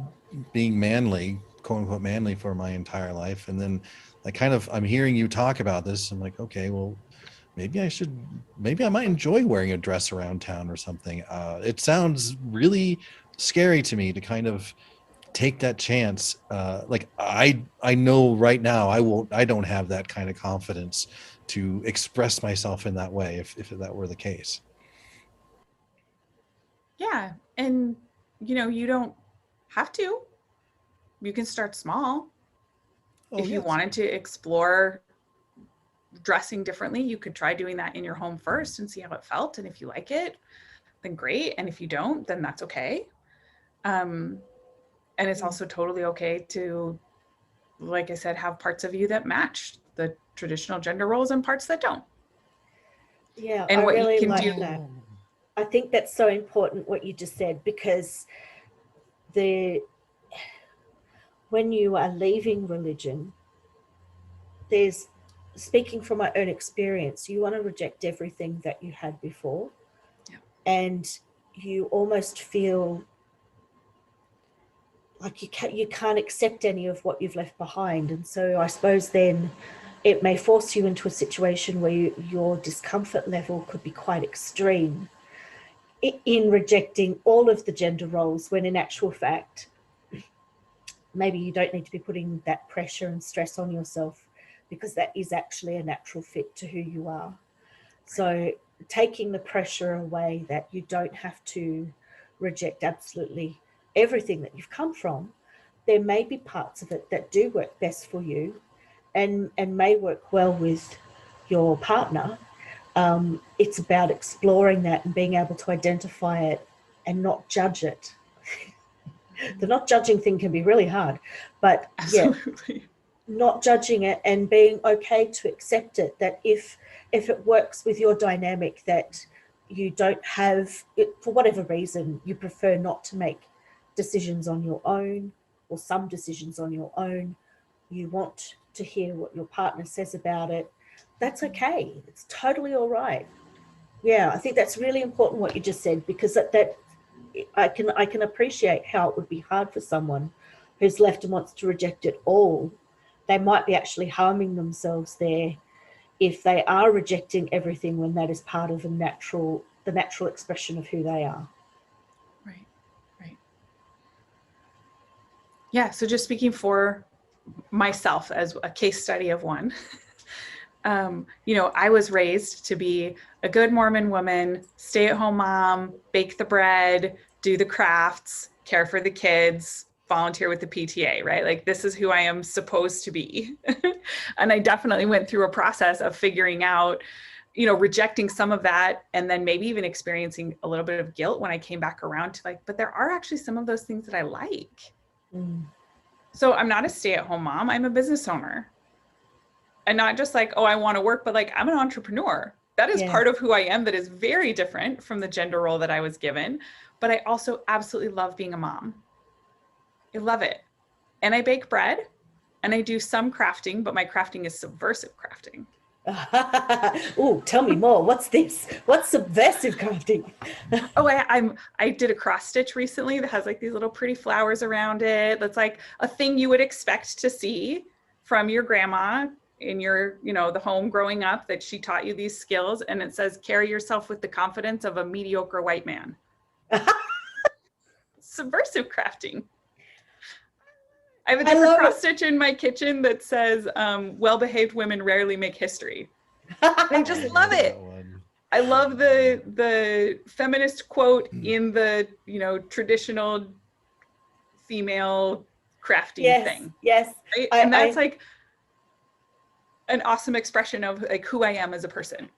being manly, quote unquote manly, for my entire life, and then I'm hearing you talk about this, I'm like, okay, well, maybe I might enjoy wearing a dress around town or something. It sounds really scary to me to kind of take that chance. I know right now I don't have that kind of confidence to express myself in that way if that were the case. Yeah. And you don't have to. You can start small. If you wanted to explore dressing differently, you could try doing that in your home first and see how it felt. And if you like it, then great. And if you don't, then that's okay. And it's also totally okay to, like I said, have parts of you that match the traditional gender roles and parts that don't. Yeah, And I what really you can like do. that. I think that's so important what you just said, because when you are leaving religion, there's, speaking from my own experience, you want to reject everything that you had before. Yeah. And you almost feel like you can't accept any of what you've left behind. And so I suppose then it may force you into a situation where your discomfort level could be quite extreme in rejecting all of the gender roles, when in actual fact, maybe you don't need to be putting that pressure and stress on yourself, because that is actually a natural fit to who you are. So taking the pressure away that you don't have to reject absolutely everything that you've come from. There may be parts of it that do work best for you and may work well with your partner. It's about exploring that and being able to identify it and not judge it. The not judging thing can be really hard, but Absolutely. not judging it and being okay to accept it, that if it works with your dynamic, that you don't have it, for whatever reason, you prefer not to make decisions on your own, or some decisions on your own, you want to hear what your partner says about it, that's okay. It's totally all right. Yeah, I think that's really important what you just said, because that I can appreciate how it would be hard for someone who's left and wants to reject it all. They might be actually harming themselves there if they are rejecting everything, when that is part of the natural expression of who they are. Right. Yeah, so just speaking for myself as a case study of one, I was raised to be a good Mormon woman, stay-at-home mom, bake the bread, do the crafts, care for the kids, volunteer with the PTA, right? Like, this is who I am supposed to be. And I definitely went through a process of figuring out, rejecting some of that, and then maybe even experiencing a little bit of guilt when I came back around to but there are actually some of those things that I like. So I'm not a stay-at-home mom, I'm a business owner. And not just I want to work, but I'm an entrepreneur. That is part of who I am, that is very different from the gender role that I was given. But I also absolutely love being a mom. I love it. And I bake bread and I do some crafting, but my crafting is subversive crafting. Oh, tell me more. What's this? What's subversive crafting? I did a cross stitch recently that has these little pretty flowers around it. That's a thing you would expect to see from your grandma in your, the home growing up, that she taught you these skills. And it says, carry yourself with the confidence of a mediocre white man. Subversive crafting. I have a different cross stitch in my kitchen that says, well-behaved women rarely make history. I just love it. I love the feminist quote in the, traditional female crafting thing. Yes. Right? And that's an awesome expression of who I am as a person.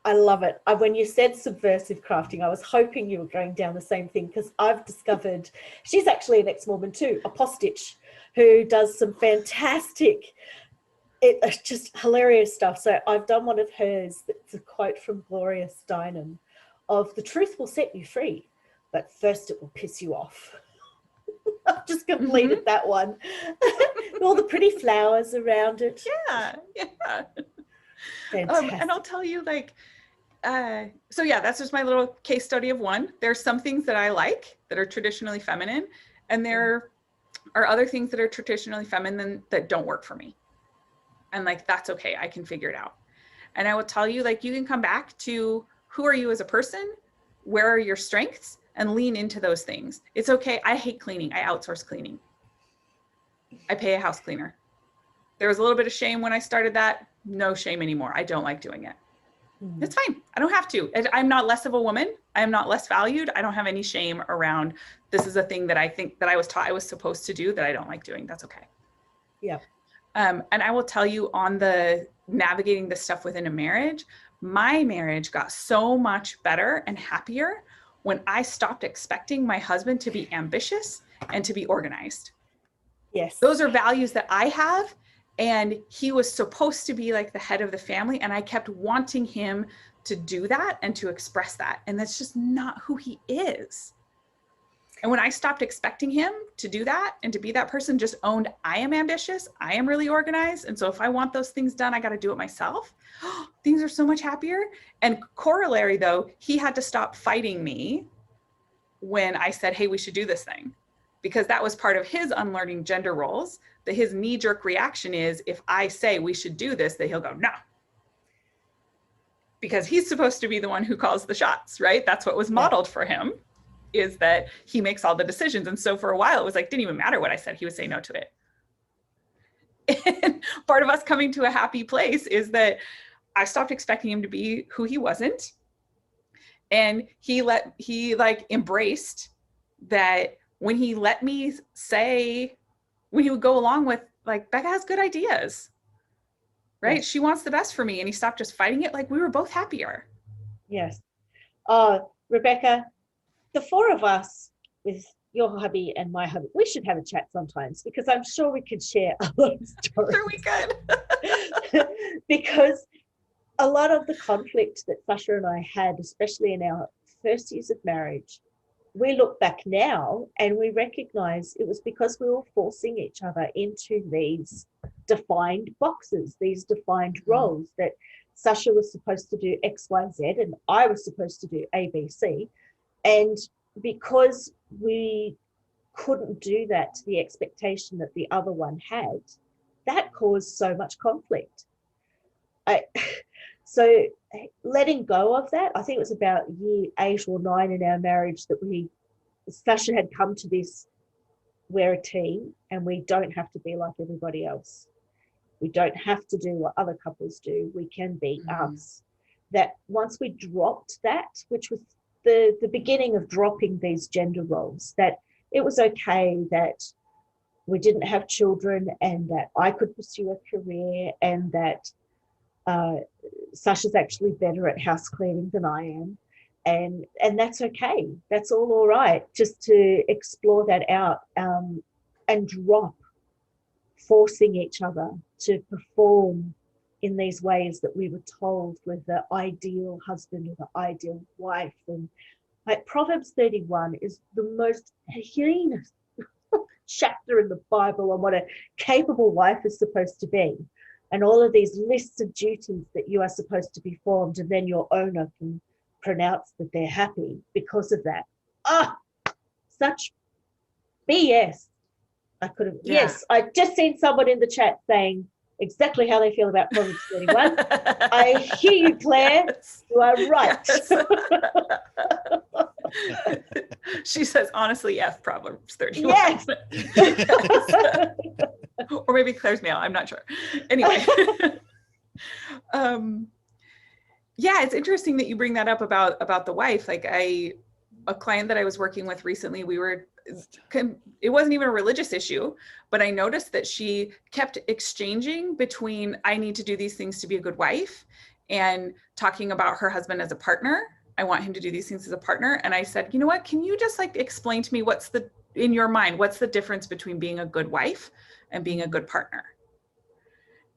I love it. When you said subversive crafting, I was hoping you were going down the same thing, because I've discovered she's actually an ex-Mormon too, a postitch, who does some fantastic, just hilarious stuff. So I've done one of hers. That's a quote from Gloria Steinem of, the truth will set you free, but first it will piss you off. I've just completed that one. All the pretty flowers around it. Yeah. Fantastic. And I'll tell you, so yeah, that's just my little case study of one. There's some things that I like that are traditionally feminine, and there are other things that are traditionally feminine that don't work for me. And that's okay. I can figure it out. And I will tell you, you can come back to who are you as a person? Where are your strengths? And lean into those things. It's okay. I hate cleaning. I outsource cleaning. I pay a house cleaner. There was a little bit of shame when I started that. No shame anymore. I don't like doing it. It's fine. I don't have to. I'm not less of a woman. I am not less valued. I don't have any shame around, this is a thing that I think that I was taught I was supposed to do that I don't like doing. That's okay. Yeah. And I will tell you, on the navigating this stuff within a marriage, my marriage got so much better and happier when I stopped expecting my husband to be ambitious and to be organized. Yes. Those are values that I have, and he was supposed to be like the head of the family, and I kept wanting him to do that and to express that, and that's just not who he is. And when I stopped expecting him to do that and to be that person, just owned, I am ambitious, I am really organized, and so if I want those things done, I got to do it myself. Things are so much happier. And corollary though, he had to stop fighting me when I said, hey, we should do this thing, because that was part of his unlearning gender roles, that his knee-jerk reaction is, if I say we should do this, that he'll go, no. Because he's supposed to be the one who calls the shots, right? That's what was modeled for him, is that he makes all the decisions. And so for a while, it was like, didn't even matter what I said, he would say no to it. And part of us coming to a happy place is that I stopped expecting him to be who he wasn't. And he like embraced that when he let me say, when he would go along with like, Becca has good ideas, right? Yes. She wants the best for me. And he stopped just fighting it. Like, we were both happier. Yes. Rebecca, the four of us with your hubby and my hubby, we should have a chat sometimes, because I'm sure we could share a lot of stories. Sure we could. Because a lot of the conflict that Sasha and I had, especially in our first years of marriage, we look back now and we recognize it was because we were forcing each other into these defined boxes, these defined roles, that Sasha was supposed to do X, Y, Z, and I was supposed to do A, B, C. And because we couldn't do that to the expectation that the other one had, that caused so much conflict. So letting go of that, I think it was about year 8 or 9 in our marriage that Sasha had come to this, we're a team and we don't have to be like everybody else. We don't have to do what other couples do. We can be us. That once we dropped that, which was the beginning of dropping these gender roles, that it was okay that we didn't have children and that I could pursue a career, and that Sasha's actually better at house cleaning than I am. And that's okay. That's all right. Just to explore that out and drop forcing each other to perform in these ways that we were told were the ideal husband or the ideal wife. And like Proverbs 31 is the most heinous chapter in the Bible on what a capable wife is supposed to be. And all of these lists of duties that you are supposed to be formed, and then your owner can pronounce that they're happy because of that. Such BS. I could have, yes, I just seen someone in the chat saying exactly how they feel about Proverbs 31. I hear you, Claire. You are right. Yes. She says, honestly, F Proverbs 31. Yes. Yes. Or maybe Claire's male, I'm not sure. Anyway. Yeah, it's interesting that you bring that up about the wife. Like a client that I was working with recently, it wasn't even a religious issue, but I noticed that she kept exchanging between, I need to do these things to be a good wife, and talking about her husband as a partner. I want him to do these things as a partner. And I said, you know what, can you just like explain to me in your mind, what's the difference between being a good wife and being a good partner?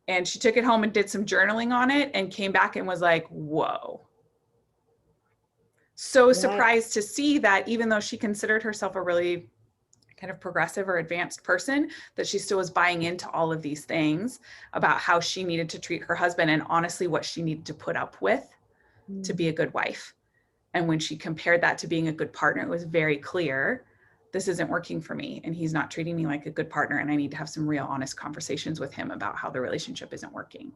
And she took it home and did some journaling on it and came back and was like, whoa. So surprised to see that even though she considered herself a really kind of progressive or advanced person, that she still was buying into all of these things about how she needed to treat her husband, and honestly what she needed to put up with to be a good wife. And when she compared that to being a good partner, it was very clear, this isn't working for me, and he's not treating me like a good partner, and I need to have some real honest conversations with him about how the relationship isn't working.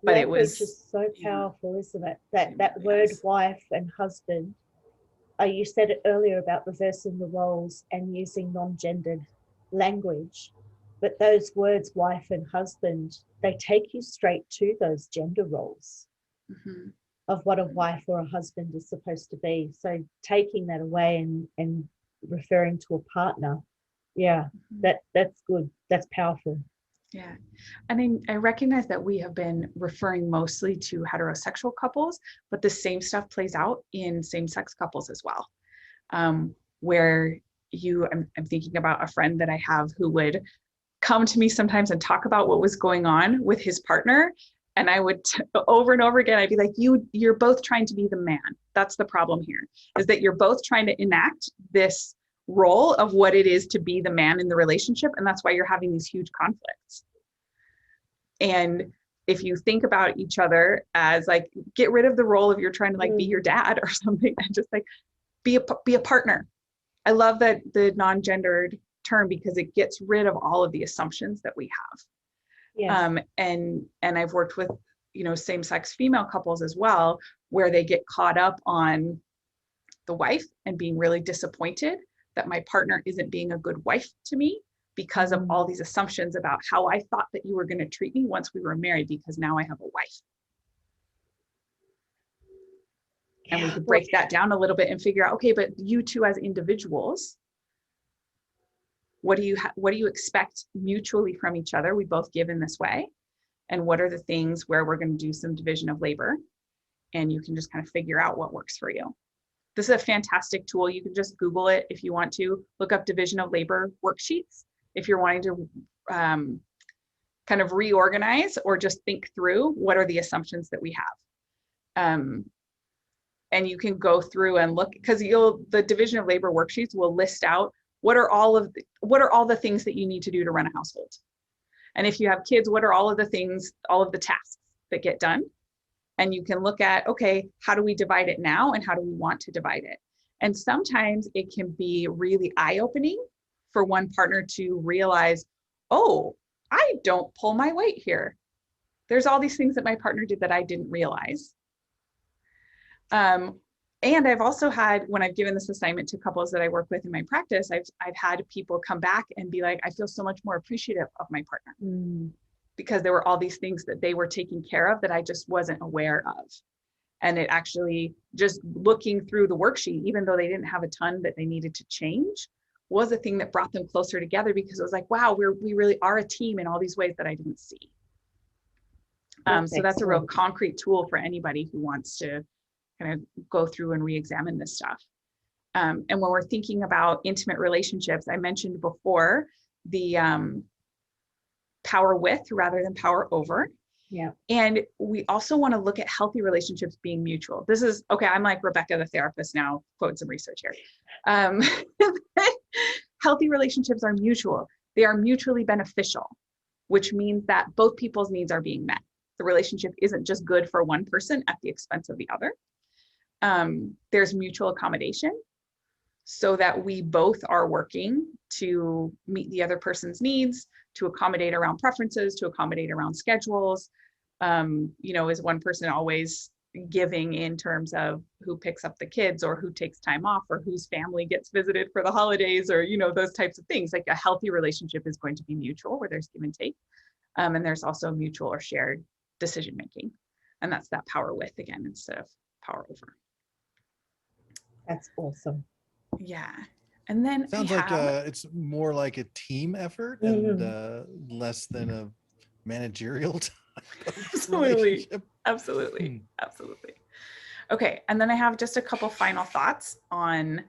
But it was just so powerful, isn't it? That word wife and husband. You said it earlier about reversing the roles and using non-gendered language, but those words, wife and husband, they take you straight to those gender roles of what a wife or a husband is supposed to be. So taking that away and referring to a partner, that's good. That's powerful. Yeah. And I recognize that we have been referring mostly to heterosexual couples, but the same stuff plays out in same-sex couples as well. Where I'm thinking about a friend that I have who would come to me sometimes and talk about what was going on with his partner. And I would over and over again, I'd be like, you're both trying to be the man. That's the problem here, is that you're both trying to enact this role of what it is to be the man in the relationship. And that's why you're having these huge conflicts. And if you think about each other as like, get rid of the role of you're trying to like be your dad or something, and just like be a partner. I love that the non-gendered term, because it gets rid of all of the assumptions that we have. Yes. And I've worked with, same-sex female couples as well, where they get caught up on the wife and being really disappointed that my partner isn't being a good wife to me because of all these assumptions about how I thought that you were going to treat me once we were married, because now I have a wife. And we could break that down a little bit and figure out, okay, but you two as individuals, what do you expect mutually from each other? We both give in this way. And what are the things where we're going to do some division of labor? And you can just kind of figure out what works for you. This is a fantastic tool. You can just Google it if you want to. Look up division of labor worksheets if you're wanting to kind of reorganize or just think through what are the assumptions that we have. And you can go through and look, because the division of labor worksheets will list out what are all the things that you need to do to run a household. And if you have kids, what are all of the things, all of the tasks that get done? And you can look at, okay, how do we divide it now? And how do we want to divide it? And sometimes it can be really eye-opening for one partner to realize, oh, I don't pull my weight here. There's all these things that my partner did that I didn't realize. And I've also had, when I've given this assignment to couples that I work with in my practice, I've had people come back and be like, I feel so much more appreciative of my partner because there were all these things that they were taking care of that I just wasn't aware of. And it actually, just looking through the worksheet, even though they didn't have a ton that they needed to change, was a thing that brought them closer together, because it was like, wow, we really are a team in all these ways that I didn't see. So that's a real concrete tool for anybody who wants to kind of go through and re-examine this stuff. And when we're thinking about intimate relationships, I mentioned before the power with rather than power over. Yeah. And we also want to look at healthy relationships being mutual. This is, okay, I'm like Rebecca, the therapist now, quote some research here. Healthy relationships are mutual. They are mutually beneficial, which means that both people's needs are being met. The relationship isn't just good for one person at the expense of the other. There's mutual accommodation so that we both are working to meet the other person's needs, to accommodate around preferences, to accommodate around schedules. Is one person always giving in terms of who picks up the kids or who takes time off or whose family gets visited for the holidays or, those types of things. Like a healthy relationship is going to be mutual, where there's give and take. And there's also mutual or shared decision-making. And that's that power with again, instead of power over. That's awesome. Yeah. And then sounds like it's more like a team effort and less than a managerial type of relationship. Absolutely. Okay. And then I have just a couple final thoughts on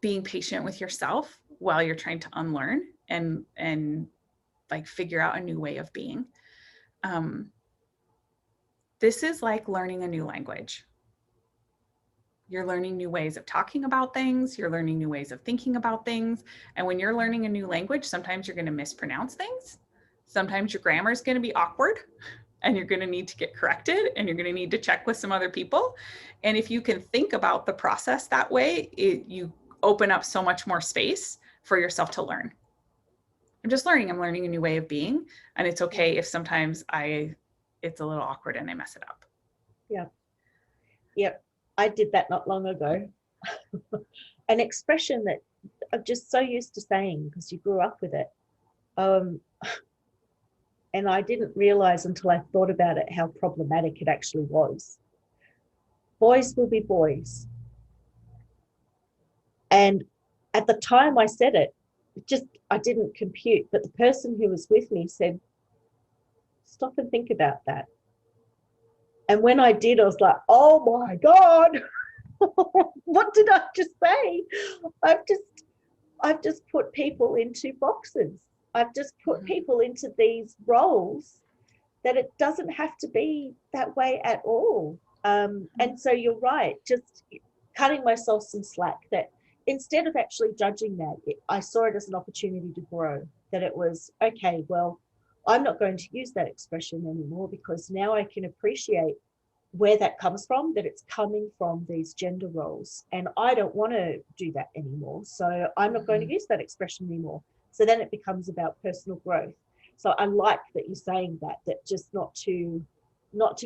being patient with yourself while you're trying to unlearn and like figure out a new way of being. This is like learning a new language. You're learning new ways of talking about things. You're learning new ways of thinking about things. And when you're learning a new language, sometimes you're going to mispronounce things. Sometimes your grammar is going to be awkward and you're going to need to get corrected and you're going to need to check with some other people. And if you can think about the process that way, you open up so much more space for yourself to learn. I'm just learning. I'm learning a new way of being. And it's okay if sometimes it's a little awkward and I mess it up. Yeah. Yep. I did that not long ago. An expression that I'm just so used to saying because you grew up with it. And I didn't realize until I thought about it how problematic it actually was. Boys will be boys. And at the time I said it, I didn't compute. But the person who was with me said, stop and think about that. And when I did, I was like, oh my God, what did I just say? I've just put people into boxes. I've just put people into these roles that it doesn't have to be that way at all. And so you're right, just cutting myself some slack, that instead of actually judging that, I saw it as an opportunity to grow, that it was, okay, well, I'm not going to use that expression anymore, because now I can appreciate where that comes from, that it's coming from these gender roles, and I don't want to do that anymore, so I'm not going to use that expression anymore. So then it becomes about personal growth. So I like that you're saying that just not to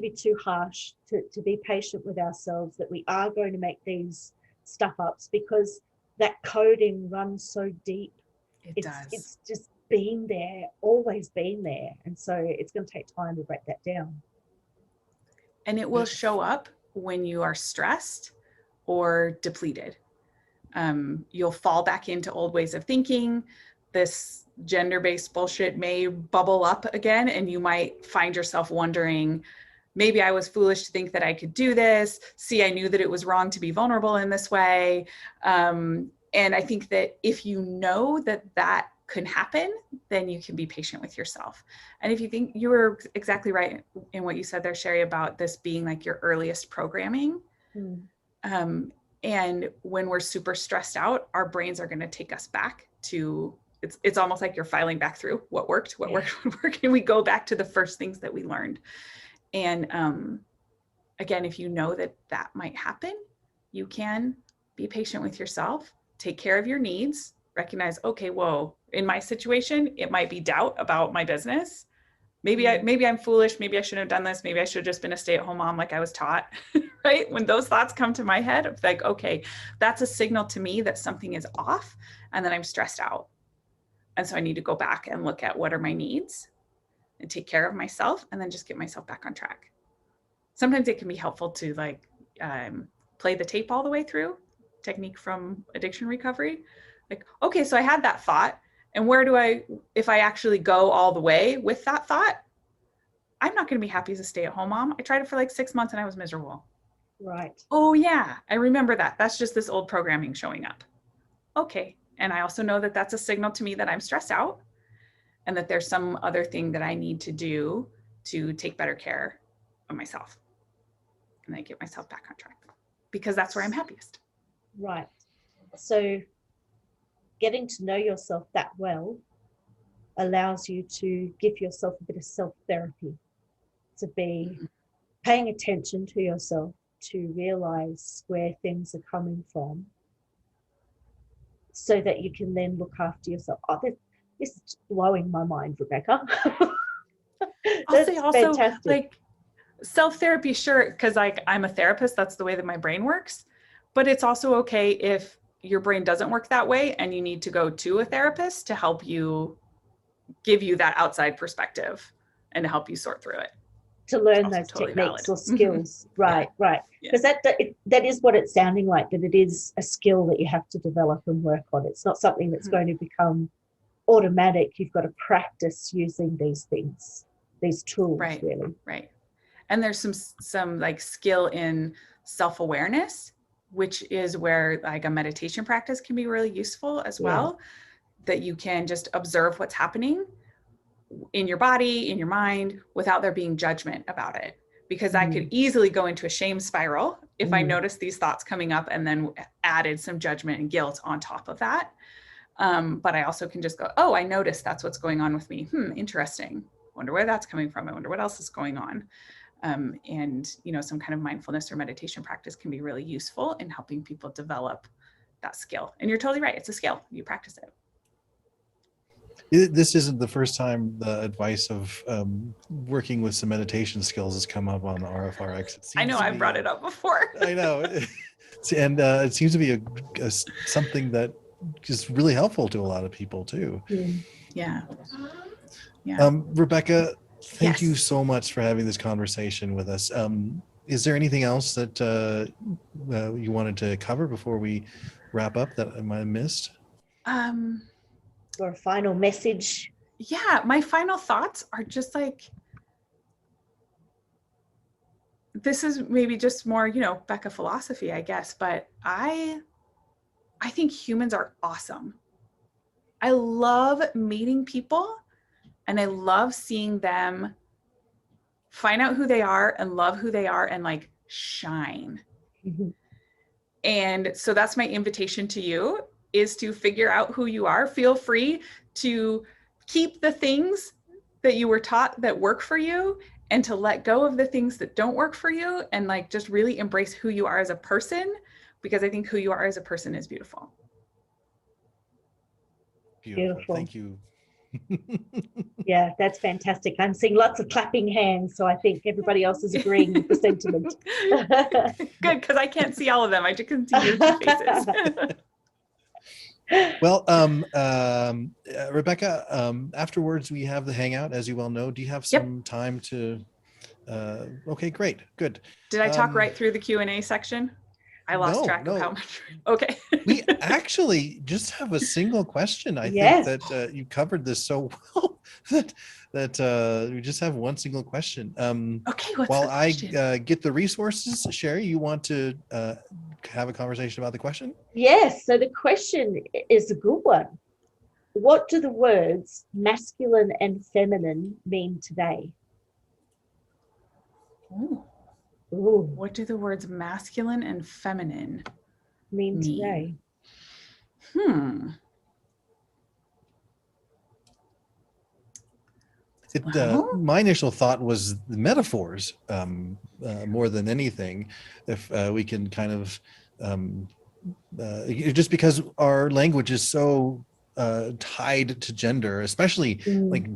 be too harsh, to be patient with ourselves, that we are going to make these stuff ups, because that coding runs so deep. It does. It's just been there, always been there, and so it's going to take time to break that down. And it will show up when you are stressed or depleted. You'll fall back into old ways of thinking. This gender-based bullshit may bubble up again, and you might find yourself wondering, maybe I was foolish to think that I could do this. See, I knew that it was wrong to be vulnerable in this way. And I think that if you know that that can happen, then you can be patient with yourself. And if you think, you were exactly right in what you said there, Sherie, about this being like your earliest programming. And when we're super stressed out, our brains are going to take us back to, it's almost like you're filing back through what worked, and we go back to the first things that we learned. And again, if you know that that might happen, you can be patient with yourself, take care of your needs, recognize, okay, whoa, in my situation, it might be doubt about my business. Maybe I'm foolish. Maybe I shouldn't have done this. Maybe I should have just been a stay-at-home mom like I was taught, right? When those thoughts come to my head, it's like, okay, that's a signal to me that something is off and that I'm stressed out. And so I need to go back and look at what are my needs and take care of myself, and then just get myself back on track. Sometimes it can be helpful to like play the tape all the way through, technique from addiction recovery. Like, okay, so I had that thought, and where do if I actually go all the way with that thought, I'm not going to be happy as a stay-at-home mom. I tried it for like 6 months and I was miserable. Right. Oh yeah, I remember that. That's just this old programming showing up. Okay. And I also know that that's a signal to me that I'm stressed out, and that there's some other thing that I need to do to take better care of myself, and then get myself back on track, because that's where I'm happiest. Right. So getting to know yourself that well allows you to give yourself a bit of self-therapy, to be paying attention to yourself, to realize where things are coming from, so that you can then look after yourself. Oh, this is blowing my mind, Rebecca. I'll say also, fantastic. like, self-therapy, sure, because like I'm a therapist, that's the way that my brain works. But it's also okay if your brain doesn't work that way and you need to go to a therapist to help you, give you that outside perspective and to help you sort through it. To learn Also those totally techniques valid. or skills. Right, Yeah. right. Because that is what it's sounding like, that it is a skill that you have to develop and work on. It's not something that's going to become automatic. You've got to practice using these things, these tools, really. Right. And there's some like skill in self-awareness, which is where like a meditation practice can be really useful as well, that you can just observe what's happening in your body, in your mind, without there being judgment about it. Because I could easily go into a shame spiral if I noticed these thoughts coming up and then added some judgment and guilt on top of that. But I also can just go, oh, I noticed that's what's going on with me. Interesting. Wonder where that's coming from. I wonder what else is going on. And, you know, some kind of mindfulness or meditation practice can be really useful in helping people develop that skill. And you're totally right. It's a skill. You practice it. This isn't the first time the advice of working with some meditation skills has come up on RfRx. I know I've brought it up before. I know. And it seems to be something that is really helpful to a lot of people too. Yeah. Rebecca, thank you Yes. so much for having this conversation with us. Is there anything else that you wanted to cover before we wrap up that I might have missed? or a final message? Yeah, my final thoughts are just like, this is maybe just more, you know, Becca philosophy, I guess, but I think humans are awesome. I love meeting people and I love seeing them find out who they are and love who they are and like shine. And so that's my invitation to you, is to figure out who you are. Feel free to keep the things that you were taught that work for you and to let go of the things that don't work for you and like just really embrace who you are as a person, because I think who you are as a person is beautiful. Beautiful. Thank you. Yeah, that's fantastic. I'm seeing lots of clapping hands, so I think everybody else is agreeing with the sentiment. Good, because I can't see all of them. I just can see your two faces. Well, Rebecca, afterwards we have the hangout, as you well know. Do you have some time to? Okay, great, good. Did I talk right through the Q&A section? I lost track of how much. Okay. We actually just have a single question. I think that you covered this so well that we just have one single question. Okay, what's while the question? I get the resources, Sherie, you want to have a conversation about the question? Yes, so the question is a good one. What do the words masculine and feminine mean today? Ooh. Ooh. What do the words masculine and feminine mean today? My initial thought was the metaphors more than anything. If we can kind of, just because our language is so tied to gender, especially like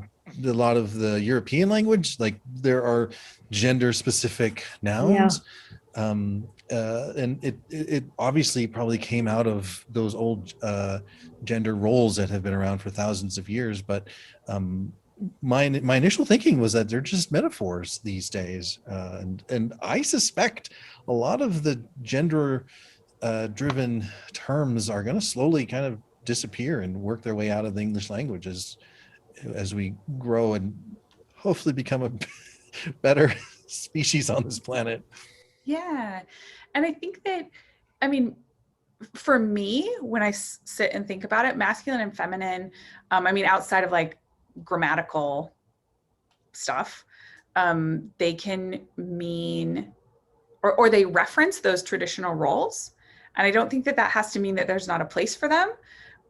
a lot of the European language, like there are gender specific nouns. And it obviously probably came out of those old gender roles that have been around for thousands of years. But my initial thinking was that they're just metaphors these days. And I suspect a lot of the gender driven terms are going to slowly kind of disappear and work their way out of the English language as we grow and hopefully become a better species on this planet. Yeah. And I think that, I mean, for me, when I sit and think about it, masculine and feminine, I mean, outside of like grammatical stuff, they can mean, or they reference those traditional roles. And I don't think that that has to mean that there's not a place for them,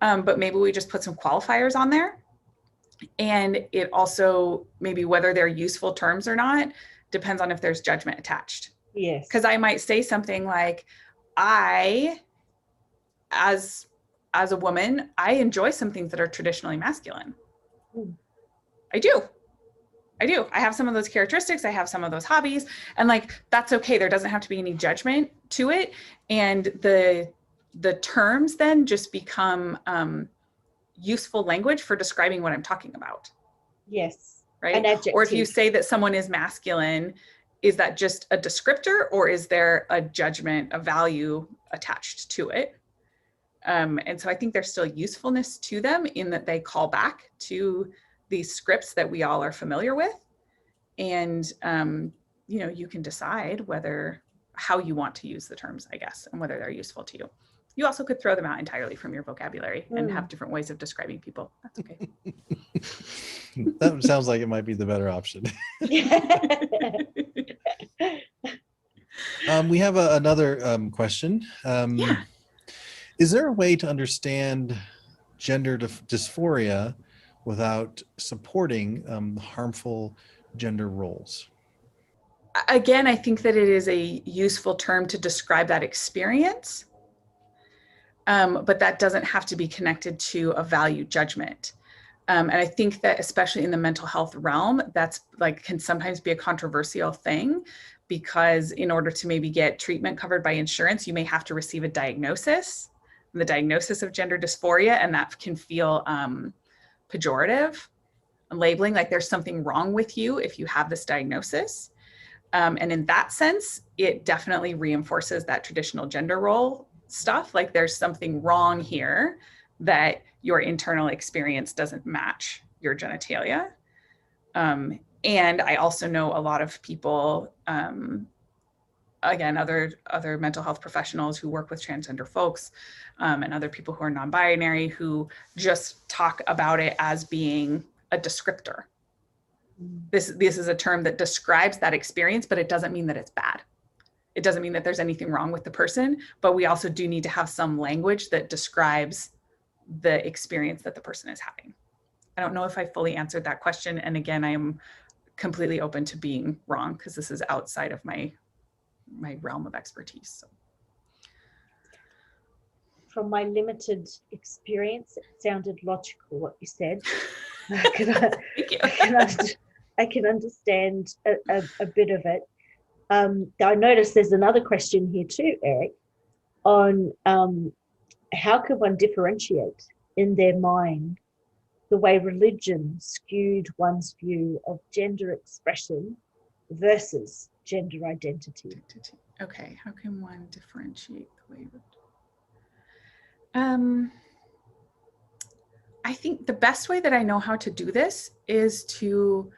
but maybe we just put some qualifiers on there. And it also, maybe whether they're useful terms or not, depends on if there's judgment attached. Yes. Because I might say something like, I, as a woman, I enjoy some things that are traditionally masculine. I do. I have some of those characteristics. I have some of those hobbies, and like, that's okay. There doesn't have to be any judgment to it. And the terms then just become useful language for describing what I'm talking about. Yes. Right. Or if you say that someone is masculine, is that just a descriptor, or is there a judgment, a value attached to it? And so I think there's still usefulness to them in that they call back to these scripts that we all are familiar with. And, you know, you can decide how you want to use the terms, I guess, and whether they're useful to you. You also could throw them out entirely from your vocabulary and have different ways of describing people. That's okay. That sounds like it might be the better option. We have another question. Is there a way to understand gender dysphoria without supporting harmful gender roles? Again, I think that it is a useful term to describe that experience, but that doesn't have to be connected to a value judgment. And I think that especially in the mental health realm, that's like can sometimes be a controversial thing, because in order to maybe get treatment covered by insurance, you may have to receive a diagnosis, the diagnosis of gender dysphoria, and that can feel pejorative, labeling like there's something wrong with you if you have this diagnosis. And in that sense, it definitely reinforces that traditional gender role stuff. Like there's something wrong here that your internal experience doesn't match your genitalia. And I also know a lot of people, again, other mental health professionals who work with transgender folks, and other people who are non-binary, who just talk about it as being a descriptor. This is a term that describes that experience, but it doesn't mean that it's bad. It doesn't mean that there's anything wrong with the person, but we also do need to have some language that describes the experience that the person is having. I don't know if I fully answered that question. And again, I am completely open to being wrong, because this is outside of my realm of expertise. So. From my limited experience, it sounded logical what you said. Thank you. I can understand a bit of it. I noticed there's another question here too, Eric, on how can one differentiate in their mind the way religion skewed one's view of gender expression versus gender identity? Okay, how can one differentiate the way? I think the best way that I know how to do this is to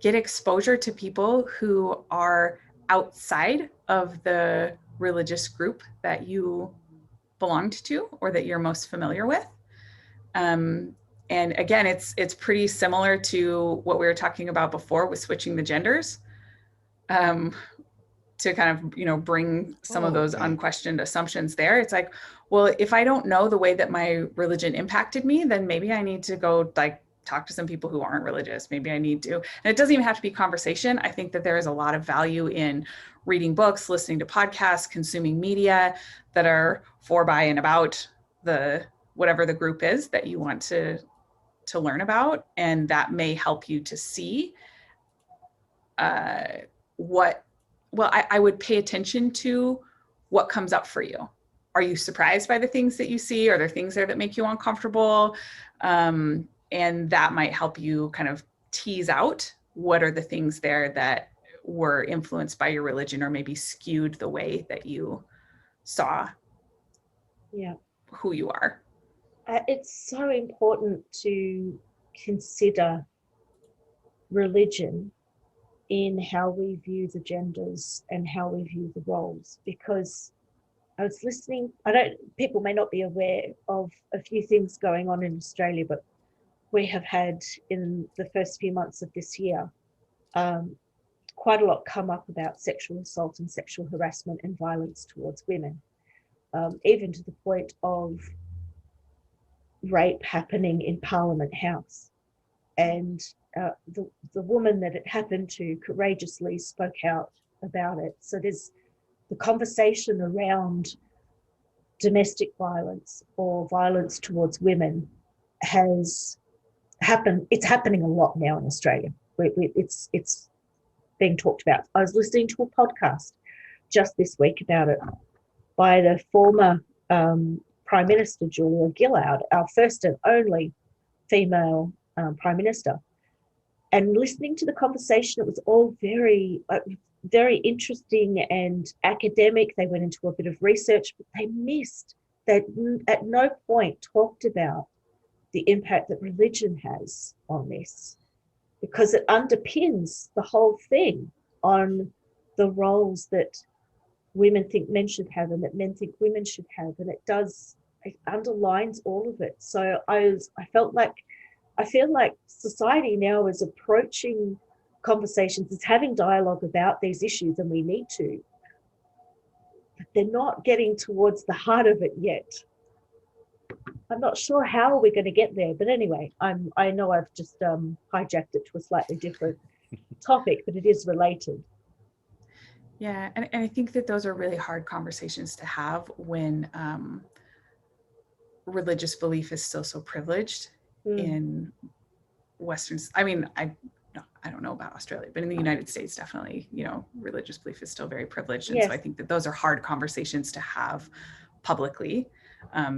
get exposure to people who are outside of the religious group that you belonged to or that you're most familiar with. And again, it's pretty similar to what we were talking about before with switching the genders, to kind of, bring some of those unquestioned assumptions there. It's like, well, if I don't know the way that my religion impacted me, then maybe I need to go talk to some people who aren't religious. Maybe I need to, and it doesn't even have to be conversation. I think that there is a lot of value in reading books, listening to podcasts, consuming media that are for, by, and about whatever the group is that you want to learn about. And that may help you to see I would pay attention to what comes up for you. Are you surprised by the things that you see? Are there things there that make you uncomfortable? And that might help you kind of tease out what are the things there that were influenced by your religion or maybe skewed the way that you saw who you are. It's so important to consider religion in how we view the genders and how we view the roles, because I was listening, people may not be aware of a few things going on in Australia, but we have had in the first few months of this year, quite a lot come up about sexual assault and sexual harassment and violence towards women, even to the point of rape happening in Parliament House. And the woman that it happened to courageously spoke out about it. So there's the conversation around domestic violence or violence towards women has happened. It's happening a lot now in Australia. It's being talked about. I was listening to a podcast just this week about it by the former Prime Minister, Julia Gillard, our first and only female Prime Minister. And listening to the conversation, it was all very, very interesting and academic. They went into a bit of research, but they missed that at no point talked about the impact that religion has on this, because it underpins the whole thing on the roles that women think men should have and that men think women should have. And it underlines all of it. So I feel like society now is approaching conversations, is having dialogue about these issues, and we need to, but they're not getting towards the heart of it yet. I'm not sure how we're going to get there, but anyway, I know I've just hijacked it to a slightly different topic, but it is related. Yeah, and I think that those are really hard conversations to have when religious belief is still so privileged in Western. I mean, I don't know about Australia, but in the United States, definitely, religious belief is still very privileged. And so I think that those are hard conversations to have publicly,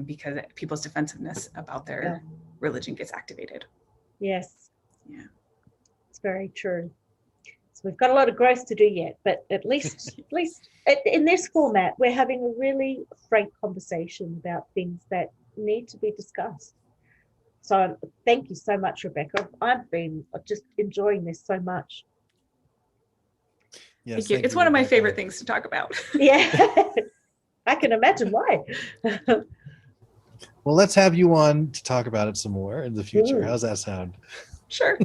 because people's defensiveness about their religion gets activated. Yes. Yeah. It's very true. So we've got a lot of growth to do yet, but at least in this format, we're having a really frank conversation about things that need to be discussed. So thank you so much, Rebecca. I've been just enjoying this so much. Yes, Thank you. It's one of my Rebecca. favorite things to talk about. Yeah, I can imagine why. Well, let's have you on to talk about it some more in the future. How's that sound? Sure.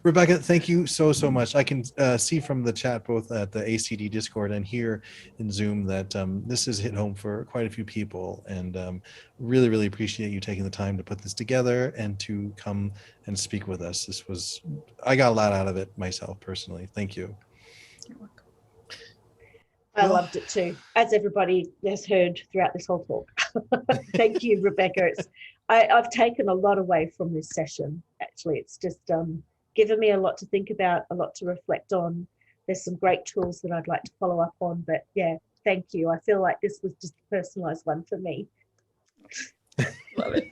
Rebecca, thank you so much. I can see from the chat, both at the ACD Discord and here in Zoom, that this has hit home for quite a few people, and really appreciate you taking the time to put this together and to come and speak with us. I got a lot out of it myself personally. Thank you. You're welcome. I loved it too, as everybody has heard throughout this whole talk. Thank you, Rebecca. I've taken a lot away from this session. Actually, it's just given me a lot to think about, a lot to reflect on. There's some great tools that I'd like to follow up on, but yeah, thank you. I feel like this was just a personalized one for me. Love it.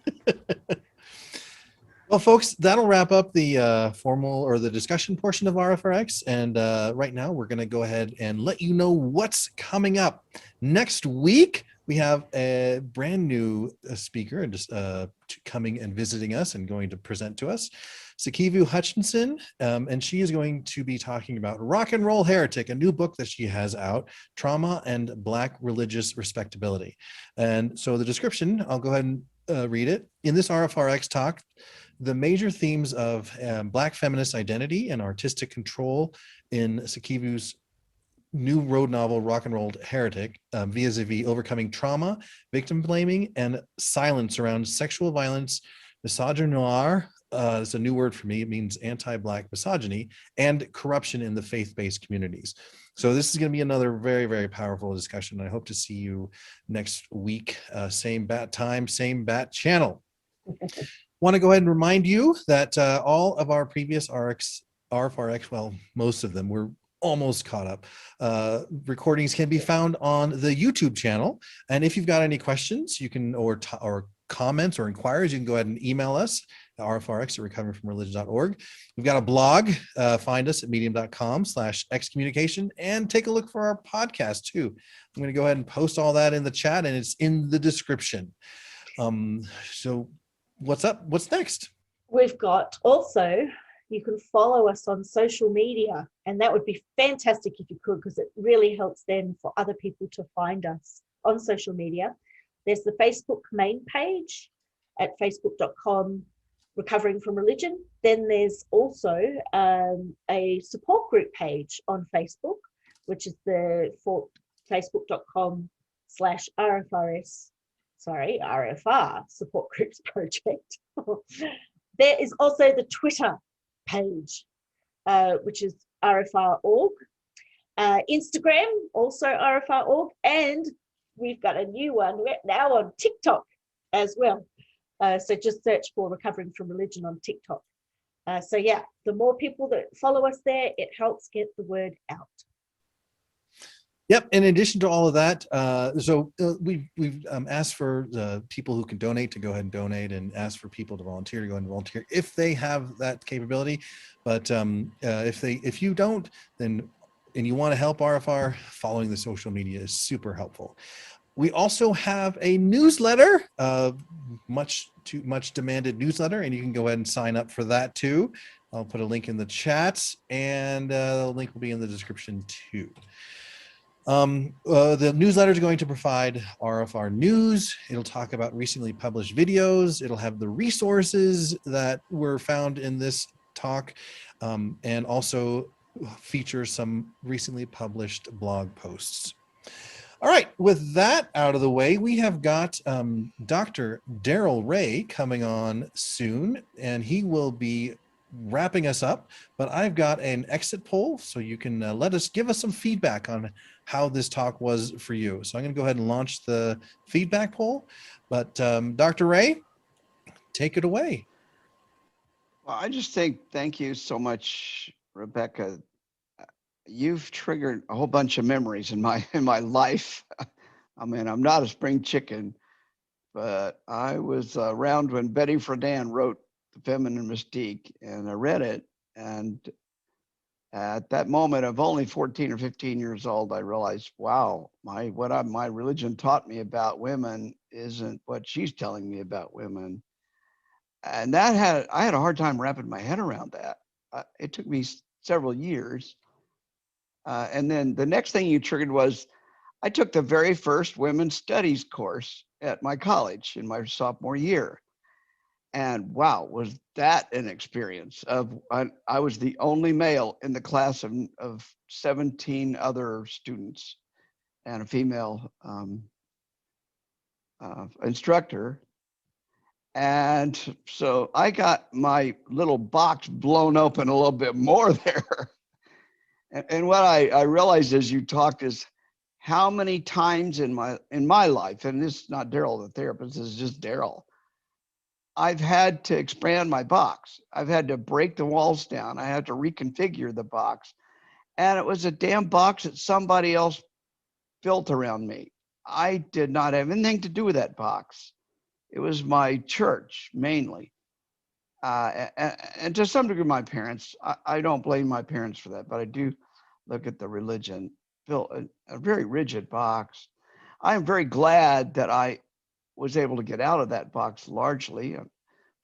Well, folks, that'll wrap up the formal or the discussion portion of RfRx. And right now, we're going to go ahead and let you know what's coming up. Next week, we have a brand new speaker just coming and visiting us and going to present to us, Sakivu Hutchinson, and she is going to be talking about Rock and Roll Heretic, a new book that she has out, Trauma and Black Religious Respectability. And so the description, I'll go ahead and read it. In this RfRx talk, the major themes of Black feminist identity and artistic control in Sakivu's new road novel, Rock and Roll Heretic, vis-a-vis overcoming trauma, victim blaming, and silence around sexual violence, misogynoir, it's a new word for me, it means anti-Black misogyny, and corruption in the faith-based communities. So this is going to be another very powerful discussion. I hope to see you next week, same bat time, same bat channel. Want to go ahead and remind you that all of our previous RfRx, well, most of them, we're almost caught up. Recordings can be found on the YouTube channel. And if you've got any questions, you can, or comments or inquiries, you can go ahead and email us at rfrx@recoveringfromreligion.org. We've got a blog. Find us at medium.com/excommunication and take a look for our podcast too. I'm going to go ahead and post all that in the chat, and it's in the description. So what's up? What's next? We've got also, you can follow us on social media, and that would be fantastic if you could, because it really helps then for other people to find us on social media. There's the Facebook main page at facebook.com Recovering from Religion. Then there's also a support group page on Facebook, which is the facebook.com/RfR Support Groups Project. There is also the Twitter page, which is RfR.org. Instagram, also RfR.org. And we've got a new one now on TikTok as well. So just search for Recovering from Religion on TikTok. So yeah, the more people that follow us there, it helps get the word out. Yep. In addition to all of that, we've asked for people who can donate to go ahead and donate, and ask for people to volunteer to go ahead and volunteer if they have that capability. But if you don't, then and you want to help RfR, following the social media is super helpful. We also have a newsletter, much demanded newsletter, and you can go ahead and sign up for that too. I'll put a link in the chat, and the link will be in the description too. The newsletter is going to provide RfR news. It'll talk about recently published videos. It'll have the resources that were found in this talk, and also feature some recently published blog posts. All right, with that out of the way, we have got Dr. Darrel Ray coming on soon, and he will be wrapping us up. But I've got an exit poll, so you can give us some feedback on how this talk was for you. So I'm going to go ahead and launch the feedback poll. But Dr. Ray, take it away. Well, I just think thank you so much, Rebecca. You've triggered a whole bunch of memories in my life. I mean, I'm not a spring chicken, but I was around when Betty Friedan wrote The Feminine Mystique, and I read it. And at that moment of only 14 or 15 years old, I realized, wow, my religion taught me about women isn't what she's telling me about women. And I had a hard time wrapping my head around that. It took me several years. And then the next thing you triggered was I took the very first women's studies course at my college in my sophomore year. And wow, was that an experience I was the only male in the class of 17 other students and a female instructor. And so I got my little box blown open a little bit more there. And what I realized as you talked is how many times in my life, and this is not Darrel the therapist, this is just Darrel, I've had to expand my box. I've had to break the walls down. I had to reconfigure the box. And it was a damn box that somebody else built around me. I did not have anything to do with that box. It was my church mainly. And to some degree, my parents. I don't blame my parents for that, but I do look at the religion, built a very rigid box. I am very glad that I was able to get out of that box largely,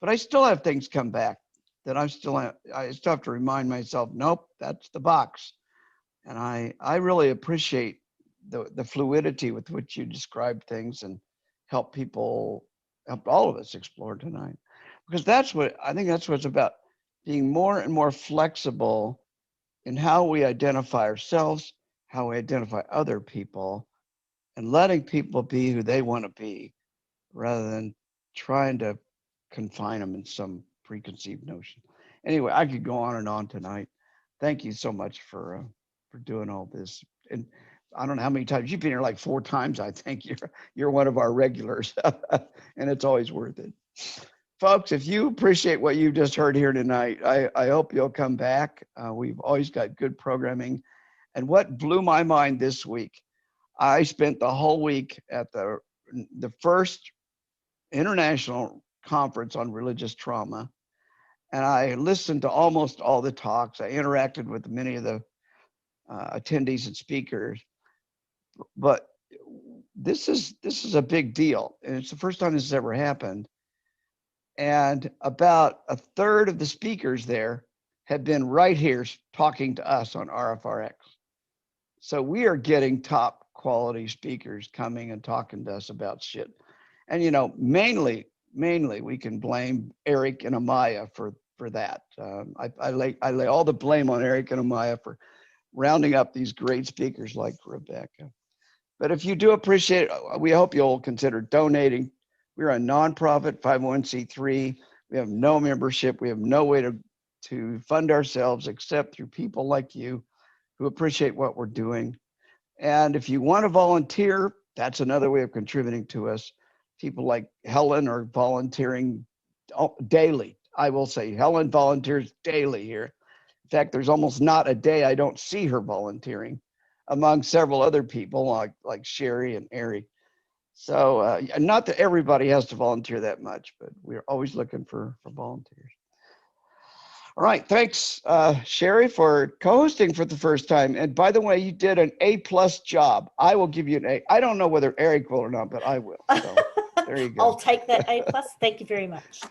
but I still have things come back that I still have to remind myself, nope, that's the box. And I really appreciate the fluidity with which you describe things and help all of us explore tonight, because I think that's what it's about, being more and more flexible in how we identify ourselves, how we identify other people, and letting people be who they want to be rather than trying to confine them in some preconceived notion. Anyway, I could go on and on tonight. Thank you so much for doing all this. And I don't know how many times you've been here, like 4 times. I think you're one of our regulars, and it's always worth it. Folks, if you appreciate what you just heard here tonight, I hope you'll come back. We've always got good programming. And what blew my mind this week, I spent the whole week at the first international conference on religious trauma, and I listened to almost all the talks. I interacted with many of the attendees and speakers, but this is a big deal, and it's the first time this has ever happened. And about a third of the speakers there have been right here talking to us on RfRx. So we are getting top quality speakers coming and talking to us about shit. And mainly we can blame Eric and Amaya for that. I lay all the blame on Eric and Amaya for rounding up these great speakers like Rebecca. But if you do appreciate it, we hope you'll consider donating. We're a nonprofit 501c3. We have no membership. We have no way to fund ourselves except through people like you who appreciate what we're doing. And if you want to volunteer, that's another way of contributing to us. People like Helen are volunteering daily. I will say Helen volunteers daily here. In fact, there's almost not a day I don't see her volunteering, among several other people like Sherie and Eric. So not that everybody has to volunteer that much, but we're always looking for volunteers. All right, thanks, Sherie, for co-hosting for the first time. And by the way, you did an A+ job. I will give you an A. I don't know whether Eric will or not, but I will. So there you go. I'll take that A+. Thank you very much.